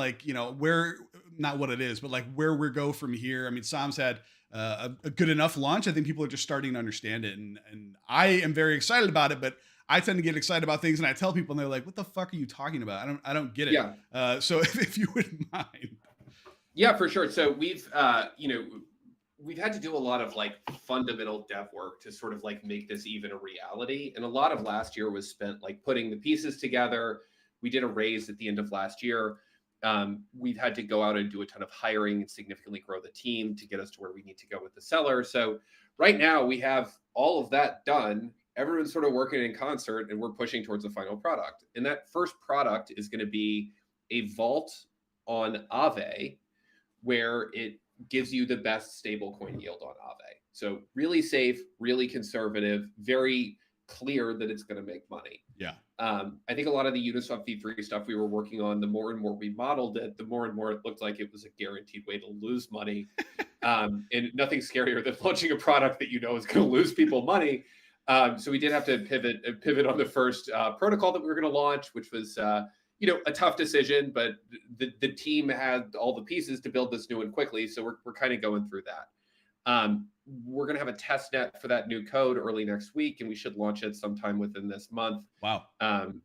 where, not what it is, but where we go from here? I mean, Sam's had a good enough launch. I think people are just starting to understand it. And I am very excited about it, but I tend to get excited about things and I tell people and they're like, what the fuck are you talking about? I don't get it. Yeah. So if you wouldn't mind. Yeah, for sure. So we've had to do a lot of fundamental dev work to sort of make this even a reality. And a lot of last year was spent putting the pieces together. We did a raise at the end of last year. We've had to go out and do a ton of hiring and significantly grow the team to get us to where we need to go with the seller. So right now we have all of that done. Everyone's sort of working in concert and we're pushing towards the final product. And that first product is going to be a vault on Aave, where it gives you the best stablecoin yield on Aave. So really safe, really conservative, very clear that it's going to make money. Yeah. I think a lot of the Uniswap V3 stuff we were working on, the more and more we modeled it, the more and more it looked like it was a guaranteed way to lose money. And nothing scarier than launching a product that is going to lose people money. So we did have to pivot on the first protocol that we were going to launch, which was a tough decision, but the team had all the pieces to build this new one quickly. So we're kind of going through that. We're going to have a test net for that new code early next week, and we should launch it sometime within this month. Wow.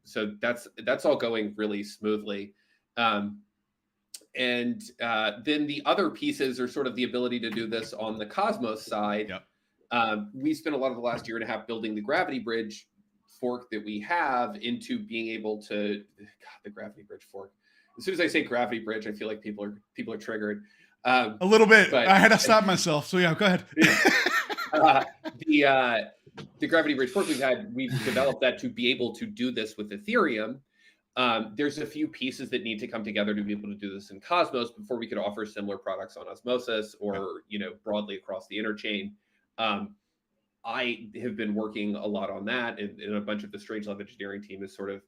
So that's all going really smoothly. And then the other pieces are sort of the ability to do this on the Cosmos side. Yep. We spent a lot of the last year and a half building the Gravity Bridge fork that we have into being able to, the Gravity Bridge fork. As soon as I say Gravity Bridge, I feel like people are triggered. A little bit. I had to stop myself. So yeah, go ahead. The Gravity Bridge fork we've developed that to be able to do this with Ethereum. There's a few pieces that need to come together to be able to do this in Cosmos before we could offer similar products on Osmosis or broadly across the interchain. I have been working a lot on that, and a bunch of the Strangelove engineering team is sort of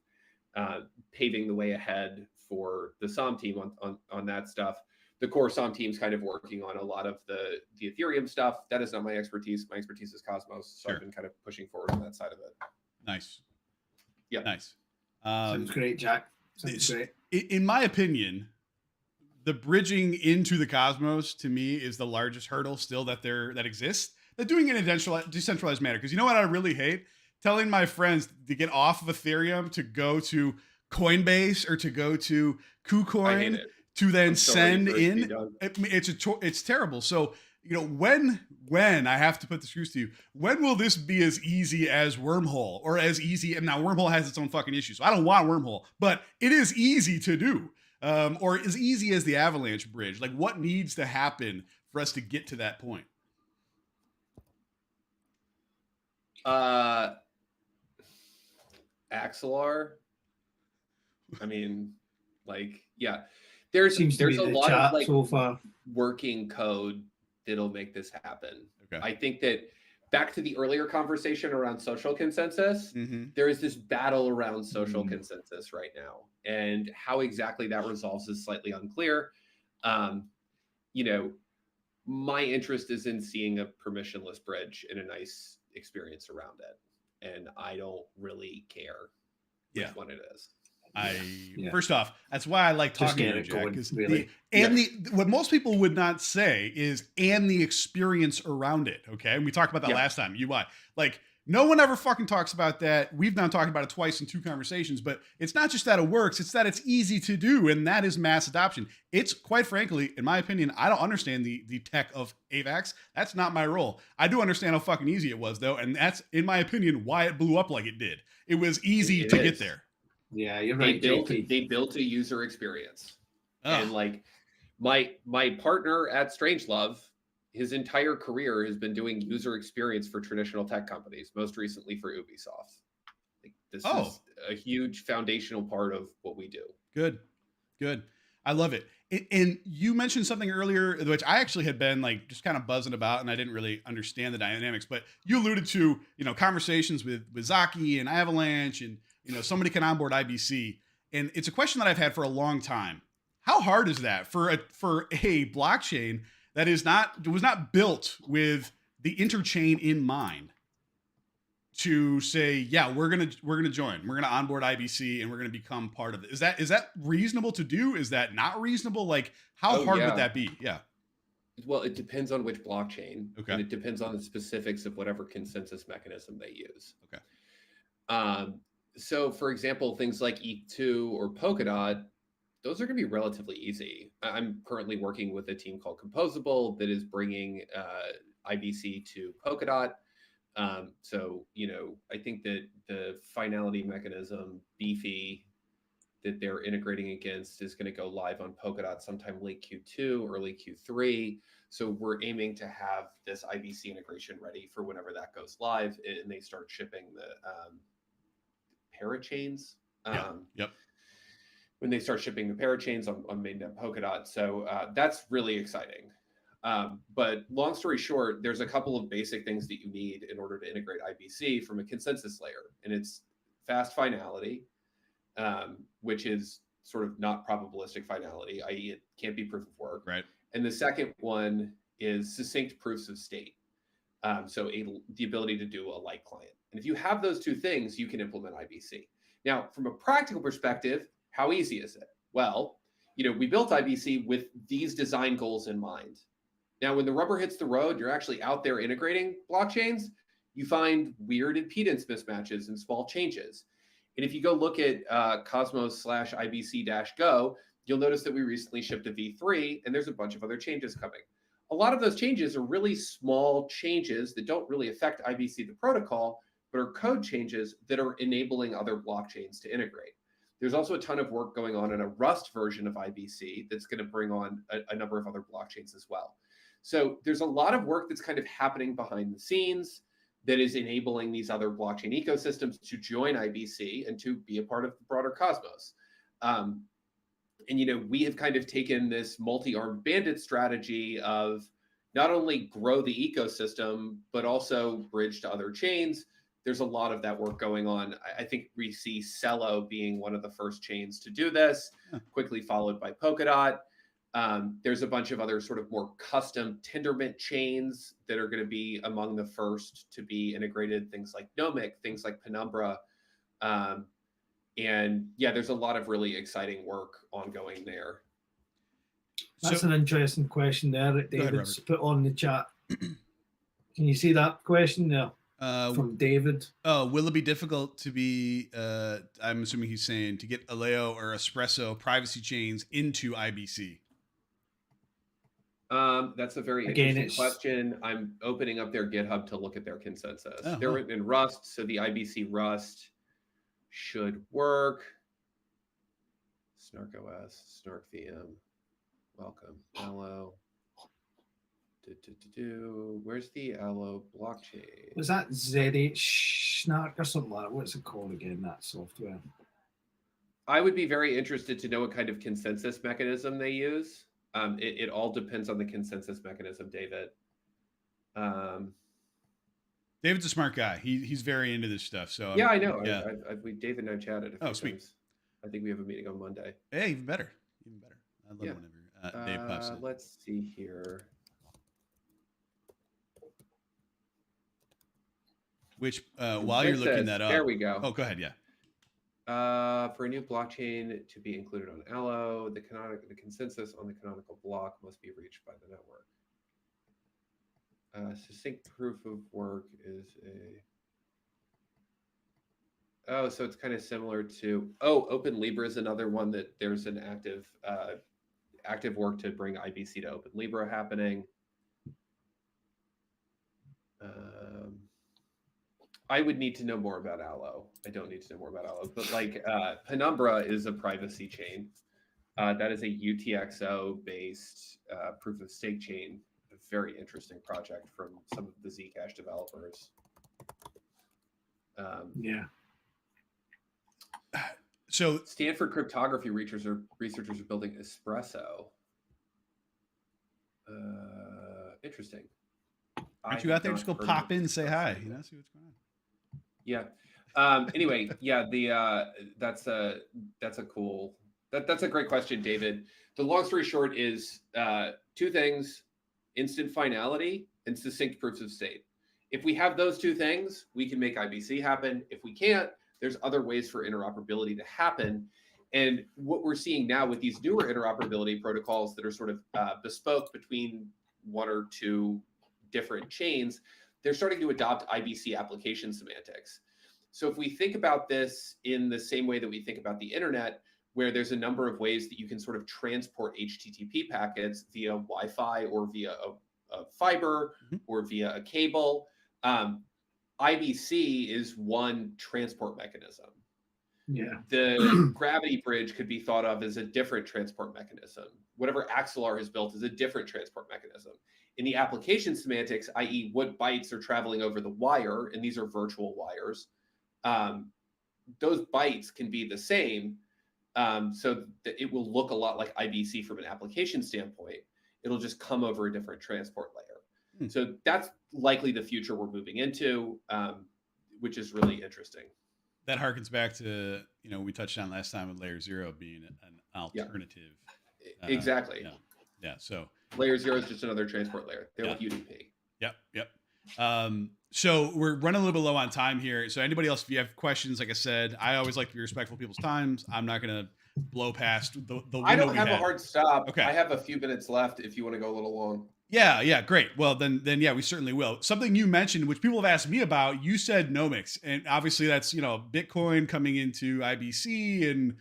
paving the way ahead for the SOM team on that stuff. The core SOM team's kind of working on a lot of the Ethereum stuff. That is not my expertise. My expertise is Cosmos, so I've been kind of pushing forward on that side of it. Nice. Yeah. Nice. Sounds great, Jack. Sounds great. In my opinion, the bridging into the Cosmos to me is the largest hurdle still that exists. They're doing it in a decentralized manner. Because you know what I really hate? Telling my friends to get off of Ethereum to go to Coinbase or to go to KuCoin to then send in. It's terrible. So when I have to put the screws to you, when will this be as easy as Wormhole or as easy? And now Wormhole has its own fucking issues. So I don't want Wormhole, but it is easy to do, or as easy as the Avalanche bridge. What needs to happen for us to get to that point? Axelar. I mean, yeah. There's a lot of so far working code that'll make this happen. Okay. I think that back to the earlier conversation around social consensus, there is this battle around social consensus right now, and how exactly that resolves is slightly unclear. My interest is in seeing a permissionless bridge and a nice experience around it, and I don't really care which one it is. First off, that's why I like talking to you, Jack. Really. What most people would not say is, and the experience around it. Okay. And we talked about that last time, UI. No one ever fucking talks about that. We've now talked about it twice in 2 conversations, but it's not just that it works, it's that it's easy to do, and that is mass adoption. It's quite frankly, in my opinion, I don't understand the tech of AVAX. That's not my role. I do understand how fucking easy it was though, and that's, in my opinion, why it blew up like it did. It was easy to get there. Yeah, you're They right. built a user experience. Ugh. And like my partner at Strangelove, his entire career has been doing user experience for traditional tech companies, most recently for Ubisoft. Like this is a huge foundational part of what we do. Good. I love it. And you mentioned something earlier, which I actually had been like just kind of buzzing about, and I didn't really understand the dynamics. But you alluded to, conversations with Zaki and Avalanche, and somebody can onboard IBC, and it's a question that I've had for a long time. How hard is that for a blockchain that was not built with the interchain in mind to say, yeah, we're gonna join, we're gonna onboard IBC, and we're gonna become part of it? Is that reasonable to do? Is that not reasonable? Like, how hard would that be? Yeah. Well, it depends on which blockchain. Okay. And it depends on the specifics of whatever consensus mechanism they use. Okay. So, for example, things like ETH2 or Polkadot, those are going to be relatively easy. I'm currently working with a team called Composable that is bringing IBC to Polkadot. So, I think that the finality mechanism, Beefy, that they're integrating against is going to go live on Polkadot sometime late Q2, early Q3. So we're aiming to have this IBC integration ready for whenever that goes live and they start shipping the parachains. Yep. When they start shipping the parachains on mainnet Polkadot. So that's really exciting. But long story short, there's a couple of basic things that you need in order to integrate IBC from a consensus layer. And it's fast finality, which is sort of not probabilistic finality, i.e. it can't be proof of work. Right. And the second one is succinct proofs of state. So the ability to do a light client. And if you have those two things, you can implement IBC. Now, from a practical perspective, how easy is it? Well, we built IBC with these design goals in mind. Now, when the rubber hits the road, you're actually out there integrating blockchains, you find weird impedance mismatches and small changes. And if you go look at Cosmos/IBC-Go, you'll notice that we recently shipped a V3, and there's a bunch of other changes coming. A lot of those changes are really small changes that don't really affect IBC, the protocol, but are code changes that are enabling other blockchains to integrate. There's also a ton of work going on in a Rust version of IBC that's going to bring on a number of other blockchains as well. So there's a lot of work that's kind of happening behind the scenes that is enabling these other blockchain ecosystems to join IBC and to be a part of the broader Cosmos. And, we have kind of taken this multi-armed bandit strategy of not only grow the ecosystem, but also bridge to other chains. There's a lot of that work going on. I think we see Celo being one of the first chains to do this, quickly followed by Polkadot. There's a bunch of other sort of more custom Tendermint chains that are going to be among the first to be integrated, things like Nomic, things like Penumbra. And yeah, there's a lot of really exciting work ongoing there. That's an interesting question there that David's put on the chat. Can you see that question there? From David. Oh, will it be difficult to be, I'm assuming he's saying, to get Aleo or Espresso privacy chains into IBC? That's a very interesting question. I'm opening up their GitHub to look at their consensus. They're written in Rust, so the IBC Rust should work. Snark OS, Snark VM, welcome. Allo. Where's the Allo blockchain? Was that ZH Snark or something like that? What's it called again, that software? I would be very interested to know what kind of consensus mechanism they use. It all depends on the consensus mechanism, David. David's a smart guy. He's very into this stuff. So yeah, I know. Yeah. David and I chatted a few sweet. times. I think we have a meeting on Monday. Hey, even better. I love whenever Dave pops in. Let's see here. Which, while you're looking that up, there we go. Oh, go ahead. Yeah. For a new blockchain to be included on Allo, the consensus on the canonical block must be reached by the network. Succinct proof of work is a Oh, so it's kind of similar to, Open Libra is another one that there's an active work to bring IBC to Open Libra happening. I would need to know more about Allo. I don't need to know more about Allo, but like Penumbra is a privacy chain. That is a UTXO based proof of stake chain. A very interesting project from some of the Zcash developers. Yeah. So Stanford cryptography researchers are building Espresso. Interesting. aren't you out there? Just go pop in and say hi. You know, see what's going on. Yeah. Anyway, yeah, that's a great question, David. The long story short is two things: instant finality and succinct proofs of stake. If we have those two things, we can make IBC happen. If we can't, there's other ways for interoperability to happen. And what we're seeing now with these newer interoperability protocols that are sort of bespoke between one or two different chains, they're starting to adopt IBC application semantics. So if we think about this in the same way that we think about the internet, where there's a number of ways that you can sort of transport HTTP packets via Wi-Fi or via a fiber or via a cable, IBC is one transport mechanism. Yeah. The gravity bridge could be thought of as a different transport mechanism. Whatever Axelar has built is a different transport mechanism. In the application semantics, i.e. what bytes are traveling over the wire, and these are virtual wires, those bytes can be the same, so that it will look a lot like IBC from an application standpoint. It'll just come over a different transport layer. So that's likely the future we're moving into, which is really interesting. That harkens back to, we touched on last time with layer 0 being an alternative. Exactly. Yeah. So layer 0 is just another transport layer. They're with UDP. Yep. So we're running a little bit low on time here. So anybody else, if you have questions, like I said, I always like to be respectful of people's times. I'm not going to blow past the window. I don't have a hard stop. Okay. I have a few minutes left if you want to go a little long. Yeah, great. Well, then yeah, we certainly will. Something you mentioned, which people have asked me about, you said nomics, and obviously that's Bitcoin coming into IBC, and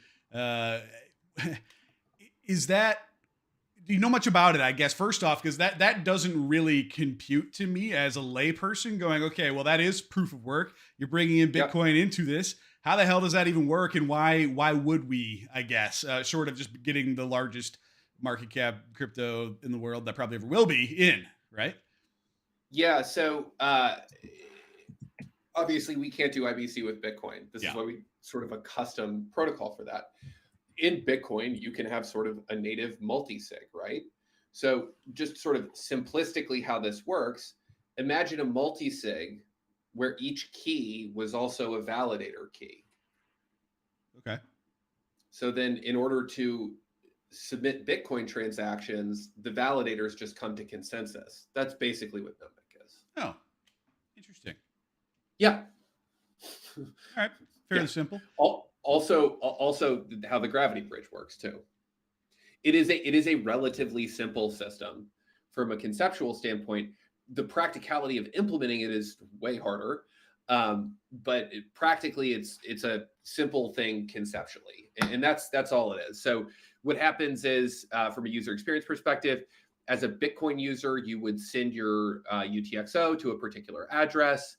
is that? Do you know much about it? I guess first off, because that doesn't really compute to me as a layperson. Going, okay, well that is proof of work. You're bringing in Bitcoin into this. How the hell does that even work, and why would we? I guess short of just getting the largest market cap crypto in the world that probably ever will be in, right? Yeah. So obviously we can't do IBC with Bitcoin. This is why we sort of a custom protocol for that. In Bitcoin, you can have sort of a native multi-sig, right? So just sort of simplistically how this works, imagine a multi-sig where each key was also a validator key. Okay. So then in order to submit Bitcoin transactions, the validators just come to consensus. That's basically what nomic is. Oh, interesting. Yeah. All right. Fairly simple. Also how the gravity bridge works too. It is a relatively simple system from a conceptual standpoint. The practicality of implementing it is way harder. But practically it's a simple thing conceptually, and that's all it is. So what happens is, from a user experience perspective, as a Bitcoin user, you would send your UTXO to a particular address.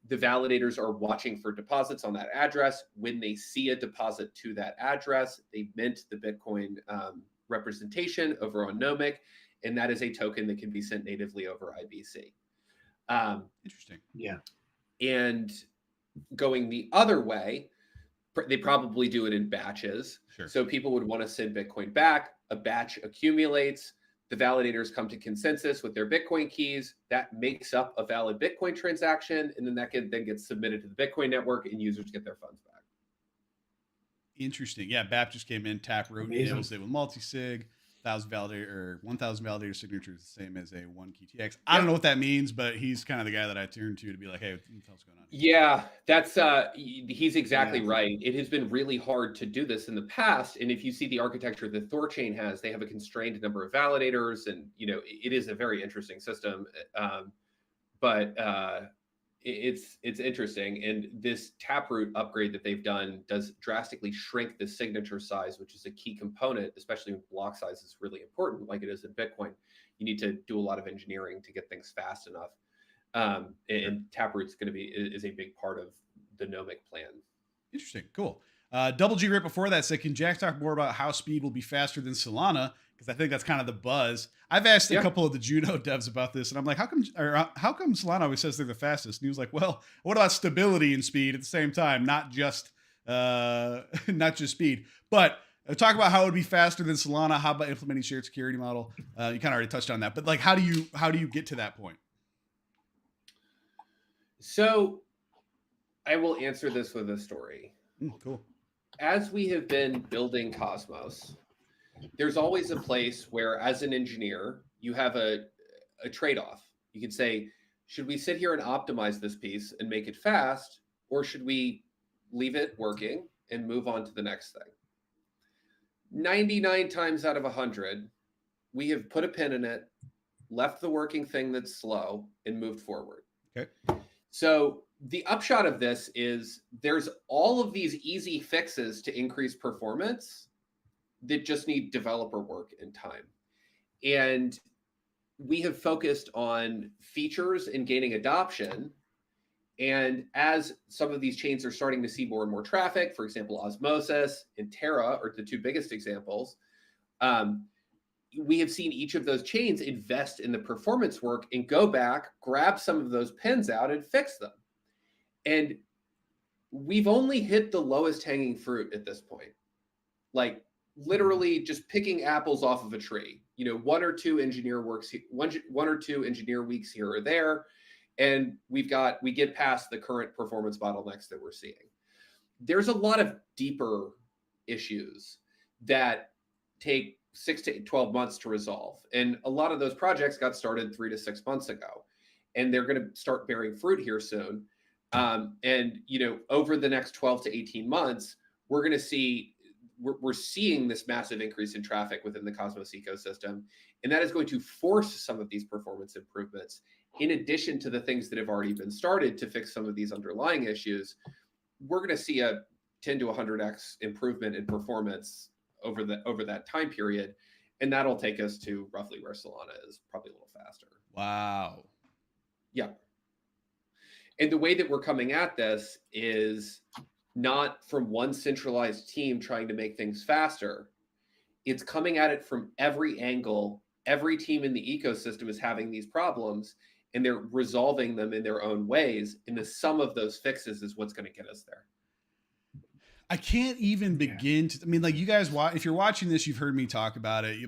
The validators are watching for deposits on that address. When they see a deposit to that address, they mint the Bitcoin representation over on nomic, and that is a token that can be sent natively over IBC. Interesting. Yeah. And going the other way, they probably do it in batches. Sure. So people would want to send Bitcoin back. A batch accumulates. The validators come to consensus with their Bitcoin keys. That makes up a valid Bitcoin transaction, and then that can then get submitted to the Bitcoin network, and users get their funds back. Interesting. Yeah, BAP just came in. Taproot enables it with multi-sig. 1,000 validator signatures, the same as a 1 key TX. I don't know what that means, but he's kind of the guy that I turn to be like, hey, what the hell's going on here? Yeah, that's he's exactly right. It has been really hard to do this in the past, and if you see the architecture that Thorchain has, they have a constrained number of validators, and it is a very interesting system. But It's interesting, and this Taproot upgrade that they've done does drastically shrink the signature size, which is a key component, especially when block size is really important, like it is in Bitcoin. You need to do a lot of engineering to get things fast enough, and Taproot's going to be is a big part of the Nomic plan. Interesting. Cool. Double G right before that said, can Jack talk more about how speed will be faster than Solana? Because I think that's kind of the buzz. I've asked a couple of the Juno devs about this, and I'm like, how come Solana always says they're the fastest? And he was like, well, what about stability and speed at the same time, not just speed? But talk about how it would be faster than Solana. How about implementing shared security model? You kind of already touched on that, but like, how do you get to that point? So I will answer this with a story. Cool. As we have been building Cosmos, there's always a place where, as an engineer, you have a trade-off. You can say, should we sit here and optimize this piece and make it fast, or should we leave it working and move on to the next thing? 99 times out of 100, we have put a pin in it, left the working thing that's slow, and moved forward. Okay. So the upshot of this is there's all of these easy fixes to increase performance that just need developer work and time. And we have focused on features and gaining adoption. And as some of these chains are starting to see more and more traffic, for example, Osmosis and Terra are the two biggest examples, we have seen each of those chains invest in the performance work and go back, grab some of those pins out and fix them. And we've only hit the lowest hanging fruit at this point. Like literally just picking apples off of a tree, one or two engineer weeks here or there. And we get past the current performance bottlenecks that we're seeing. There's a lot of deeper issues that take 6 to 12 months to resolve. And a lot of those projects got started 3 to 6 months ago, and they're going to start bearing fruit here soon. And over the next 12 to 18 months, we're seeing this massive increase in traffic within the Cosmos ecosystem. And that is going to force some of these performance improvements, in addition to the things that have already been started to fix some of these underlying issues. We're going to see a 10 to 100x improvement in performance over that time period. And that'll take us to roughly where Solana is, probably a little faster. Wow. Yeah. And the way that we're coming at this is not from one centralized team trying to make things faster. It's coming at it from every angle. Every team in the ecosystem is having these problems, and they're resolving them in their own ways. And the sum of those fixes is what's going to get us there. I can't even begin to, like you guys, if you're watching this, you've heard me talk about it.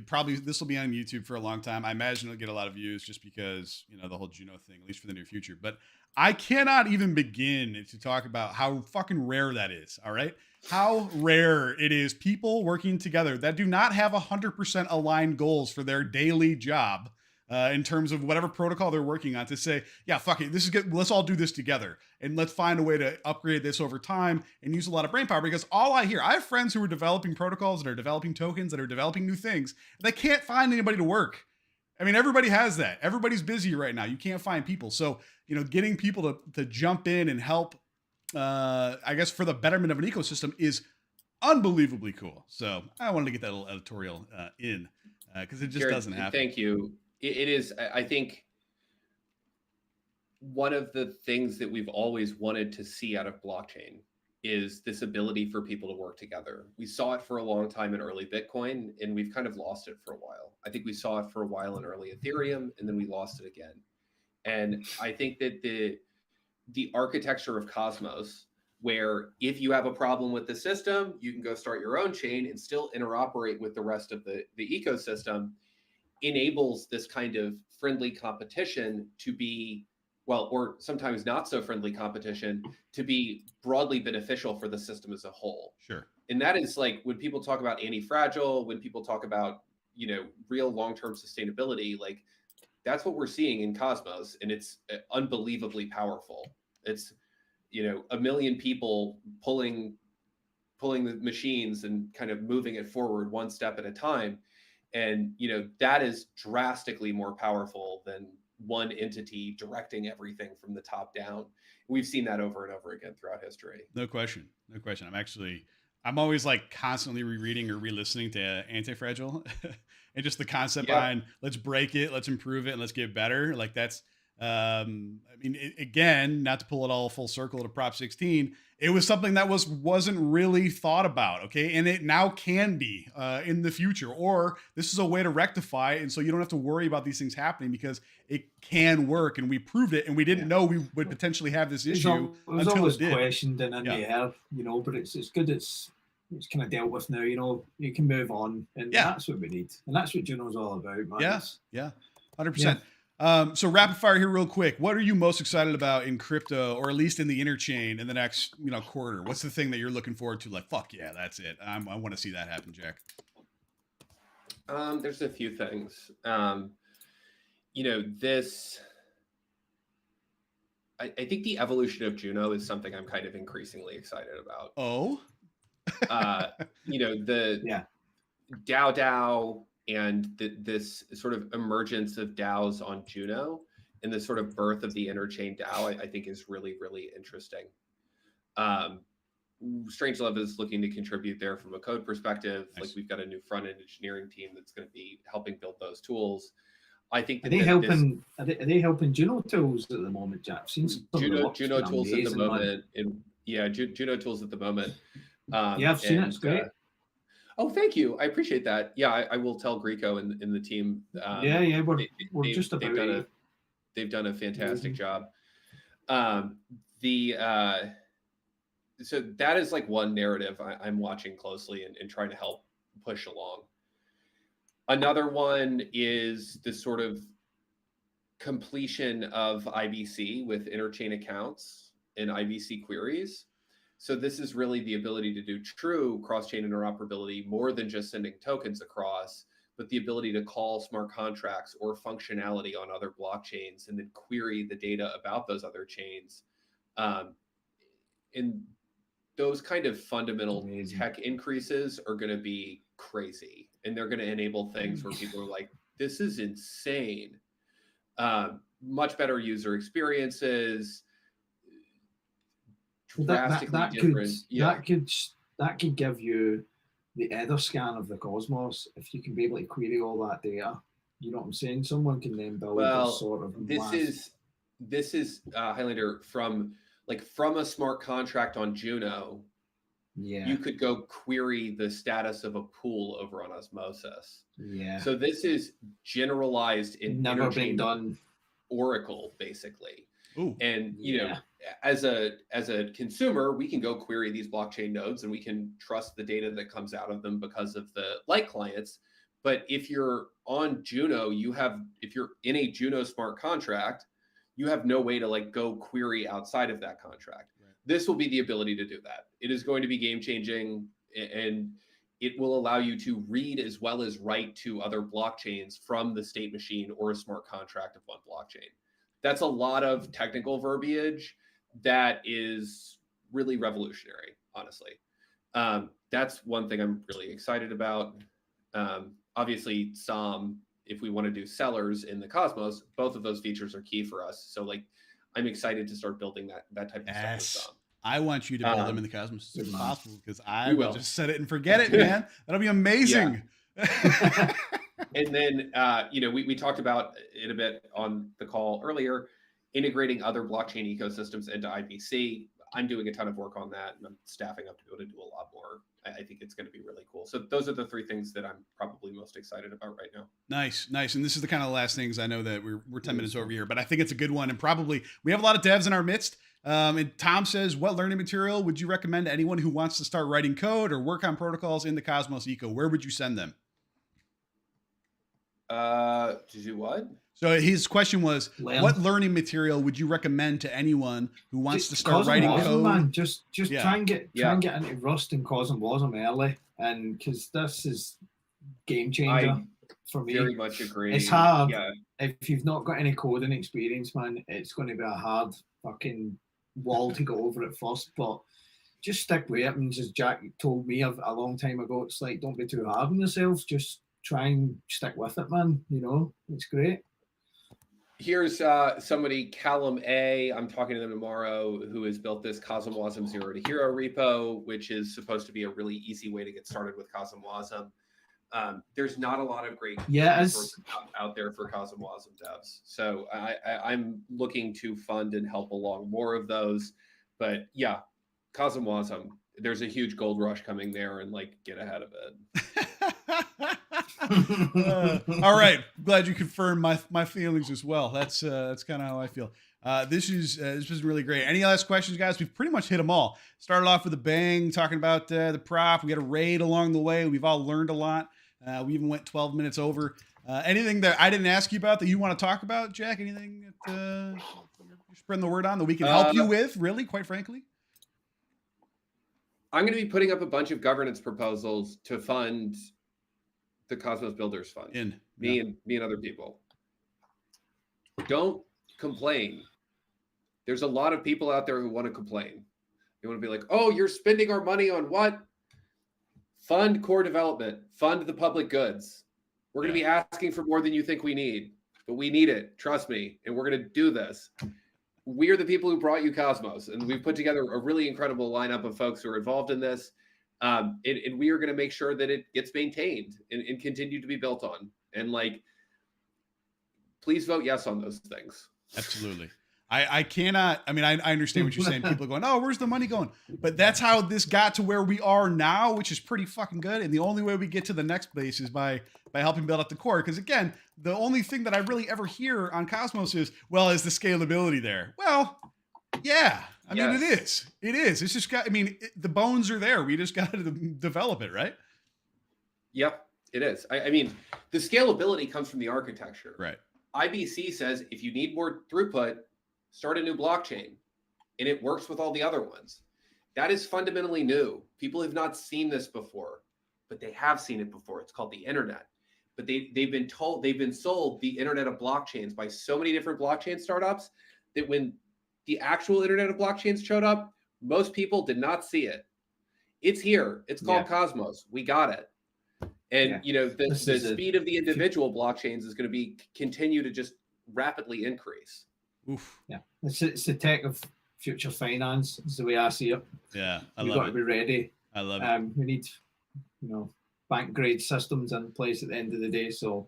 This will be on YouTube for a long time. I imagine it'll get a lot of views just because, the whole Juno thing, at least for the near future. But I cannot even begin to talk about how fucking rare that is. All right. How rare it is people working together that do not have 100% aligned goals for their daily job. In terms of whatever protocol they're working on, to say, yeah, fuck it, this is good. Let's all do this together, and let's find a way to upgrade this over time and use a lot of brain power. Because all I have friends who are developing protocols, that are developing tokens, that are developing new things. They can't find anybody to work. I mean, everybody has that. Everybody's busy right now. You can't find people. So, getting people to jump in and help, I guess, for the betterment of an ecosystem is unbelievably cool. So I wanted to get that little editorial in because it just Jared, doesn't happen. Thank you. It is, I think, one of the things that we've always wanted to see out of blockchain is this ability for people to work together. We saw it for a long time in early Bitcoin, and we've kind of lost it for a while. I think we saw it for a while in early Ethereum, and then we lost it again. And I think that the architecture of Cosmos, where if you have a problem with the system, you can go start your own chain and still interoperate with the rest of the ecosystem, enables this kind of friendly competition to be, or sometimes not so friendly competition, to be broadly beneficial for the system as a whole. Sure. And that is like when people talk about anti-fragile, when people talk about, real long-term sustainability, like that's what we're seeing in Cosmos, and it's unbelievably powerful. It's, 1 million people pulling the machines and kind of moving it forward one step at a time. And, that is drastically more powerful than one entity directing everything from the top down. We've seen that over and over again throughout history. No question. No question. I'm always like constantly rereading or re-listening to Anti-Fragile and just the concept behind let's break it, let's improve it, and let's get better. Like that's, I mean, again, not to pull it all full circle to Prop 16, it was something that wasn't really thought about. Okay. And it now can be in the future, or this is a way to rectify it. And so you don't have to worry about these things happening because it can work. And we proved it. And we didn't know we would potentially have this issue it was until always it did. questioned and in the air, you know, but it's good. It's kind of dealt with now, you know, you can move on, and that's what we need. And that's what Juno's all about, man. Yeah. 100%. So rapid fire here real quick. What are you most excited about in crypto, or at least in the interchain in the next, quarter? What's the thing that you're looking forward to? Like, fuck yeah, that's it. I want to see that happen, Jack. There's a few things. I think the evolution of Juno is something I'm kind of increasingly excited about. Oh, the DAO and this sort of emergence of DAOs on Juno and the sort of birth of the interchain DAO, I think is really, really interesting. Strangelove is looking to contribute there from a code perspective. Nice. Like we've got a new front-end engineering team that's going to be helping build those tools. I think are they helping Juno tools at the moment, Jack? I've seen Juno tools at the moment, Juno tools at the moment. I've seen it. It's great. Oh, thank you. I appreciate that. Yeah, I will tell Greco and the team. We're just about. They've done a fantastic job. So that is like one narrative I'm watching closely and trying to help push along. Another one is the sort of completion of IBC with interchain accounts and IBC queries. So this is really the ability to do true cross-chain interoperability, more than just sending tokens across, but the ability to call smart contracts or functionality on other blockchains and then query the data about those other chains. And those kind of fundamental tech increases are going to be crazy. And they're going to enable things where people are like, this is insane. Much better user experiences. That could give you the ether scan of the cosmos if you can be able to query all that data. You know what I'm saying? Someone can then build this sort of. This is Highlander from a smart contract on Juno. Yeah. You could go query the status of a pool over on Osmosis. Yeah. So this is generalized in never been done. Oracle, basically. Ooh. And as a consumer, we can go query these blockchain nodes and we can trust the data that comes out of them because of the light clients. But if you're on Juno, if you're in a Juno smart contract, you have no way to go query outside of that contract. Right. This will be the ability to do that. It is going to be game changing, and it will allow you to read as well as write to other blockchains from the state machine or a smart contract of one blockchain. That's a lot of technical verbiage that is really revolutionary, honestly. That's one thing I'm really excited about. Obviously, if we want to do sellers in the Cosmos, both of those features are key for us. So I'm excited to start building that type of stuff with Som. I want you to build them in the Cosmos as soon as possible, because I will just set it and forget it, man. That'll be amazing. And then, we talked about it a bit on the call earlier, integrating other blockchain ecosystems into IBC. I'm doing a ton of work on that, and I'm staffing up to be able to do a lot more. I think it's going to be really cool. So those are the three things that I'm probably most excited about right now. Nice. And this is the kind of last things. I know that we're 10 minutes over here, but I think it's a good one. And probably we have a lot of devs in our midst. And Tom says, what learning material would you recommend to anyone who wants to start writing code or work on protocols in the Cosmos eco? Where would you send them? To do what? So his question was, what learning material would you recommend to anyone who wants to start writing code? Man, just try and get into Rust and Cosmosm early, and because this is game changer for me. Very much agree. It's hard. Yeah. If you've not got any coding experience, man, it's going to be a hard fucking wall to go over at first. But just stick with it. And as Jack told me a long time ago, it's like, don't be too hard on yourself. Just try and stick with it, man. It's great. Here's somebody, Callum A. I'm talking to them tomorrow, who has built this CosmWasm Zero to Hero repo, which is supposed to be a really easy way to get started with CosmWasm. There's not a lot of great resources out there for CosmWasm devs. So I'm looking to fund and help along more of those. But yeah, CosmWasm, there's a huge gold rush coming there, and like, get ahead of it. All right. Glad you confirmed my feelings as well. That's kind of how I feel. This was really great. Any last questions, guys? We've pretty much hit them all. Started off with a bang, talking about the prop. We got a raid along the way. We've all learned a lot. We even went 12 minutes over. Anything that I didn't ask you about that you want to talk about, Jack? Anything that you're spreading the word on that we can help you with, really, quite frankly? I'm going to be putting up a bunch of governance proposals to fund the Cosmos Builders Fund. Me and other people. Don't complain. There's a lot of people out there who want to complain. They want to be like, oh, you're spending our money on what? Fund core development. Fund the public goods. We're going to be asking for more than you think we need, but we need it. Trust me. And we're going to do this. We are the people who brought you Cosmos, and we've put together a really incredible lineup of folks who are involved in this. And we are going to make sure that it gets maintained and continue to be built on. And like, please vote yes on those things. Absolutely. I cannot, I mean, I understand what you're saying. People are going, oh, where's the money going? But that's how this got to where we are now, which is pretty fucking good. And the only way we get to the next place is by helping build up the core. Because again, the only thing that I really ever hear on Cosmos is, well, is the scalability there? Well, yeah. I mean, it is. It is. It's just got, I mean, the bones are there. We just got to develop it, right? Yep, it is. I mean, the scalability comes from the architecture. Right. IBC says if you need more throughput, start a new blockchain, and it works with all the other ones. That is fundamentally new. People have not seen this before, but they have seen it before. It's called the internet. But they've been sold the internet of blockchains by so many different blockchain startups that when the actual internet of blockchains showed up, most people did not see it. It's here. It's called Cosmos. We got it. And you know, the speed of the individual blockchains is going to continue to just rapidly increase. Oof. Yeah, it's the tech of future finance. Is the way I see it. Yeah, We've got to be ready. I love it. We need, bank grade systems in place at the end of the day. So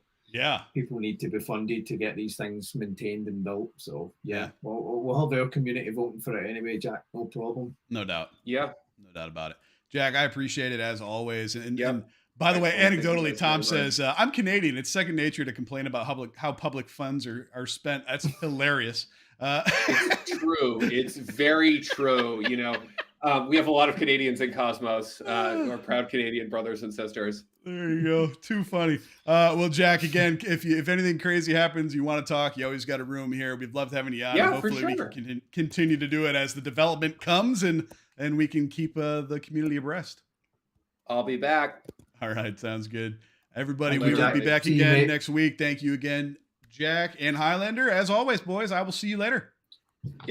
people need to be funded to get these things maintained and built. So we'll have our community voting for it anyway, Jack. No problem. No doubt. Yeah, no doubt about it. Jack, I appreciate it as always. And by the way, anecdotally, Tom says, I'm Canadian. It's second nature to complain about how public funds are spent. That's hilarious. It's true. It's very true. You know, we have a lot of Canadians in Cosmos, our proud Canadian brothers and sisters. There you go. Too funny. Well, Jack, again, if anything crazy happens, you want to talk, you always got a room here. We'd love having you on. Yeah, hopefully for sure. We can continue to do it as the development comes and we can keep the community abreast. I'll be back. All right. Sounds good. Everybody, we will be back again next week. Thank you again, Jack and Highlander. As always, boys, I will see you later. Yep.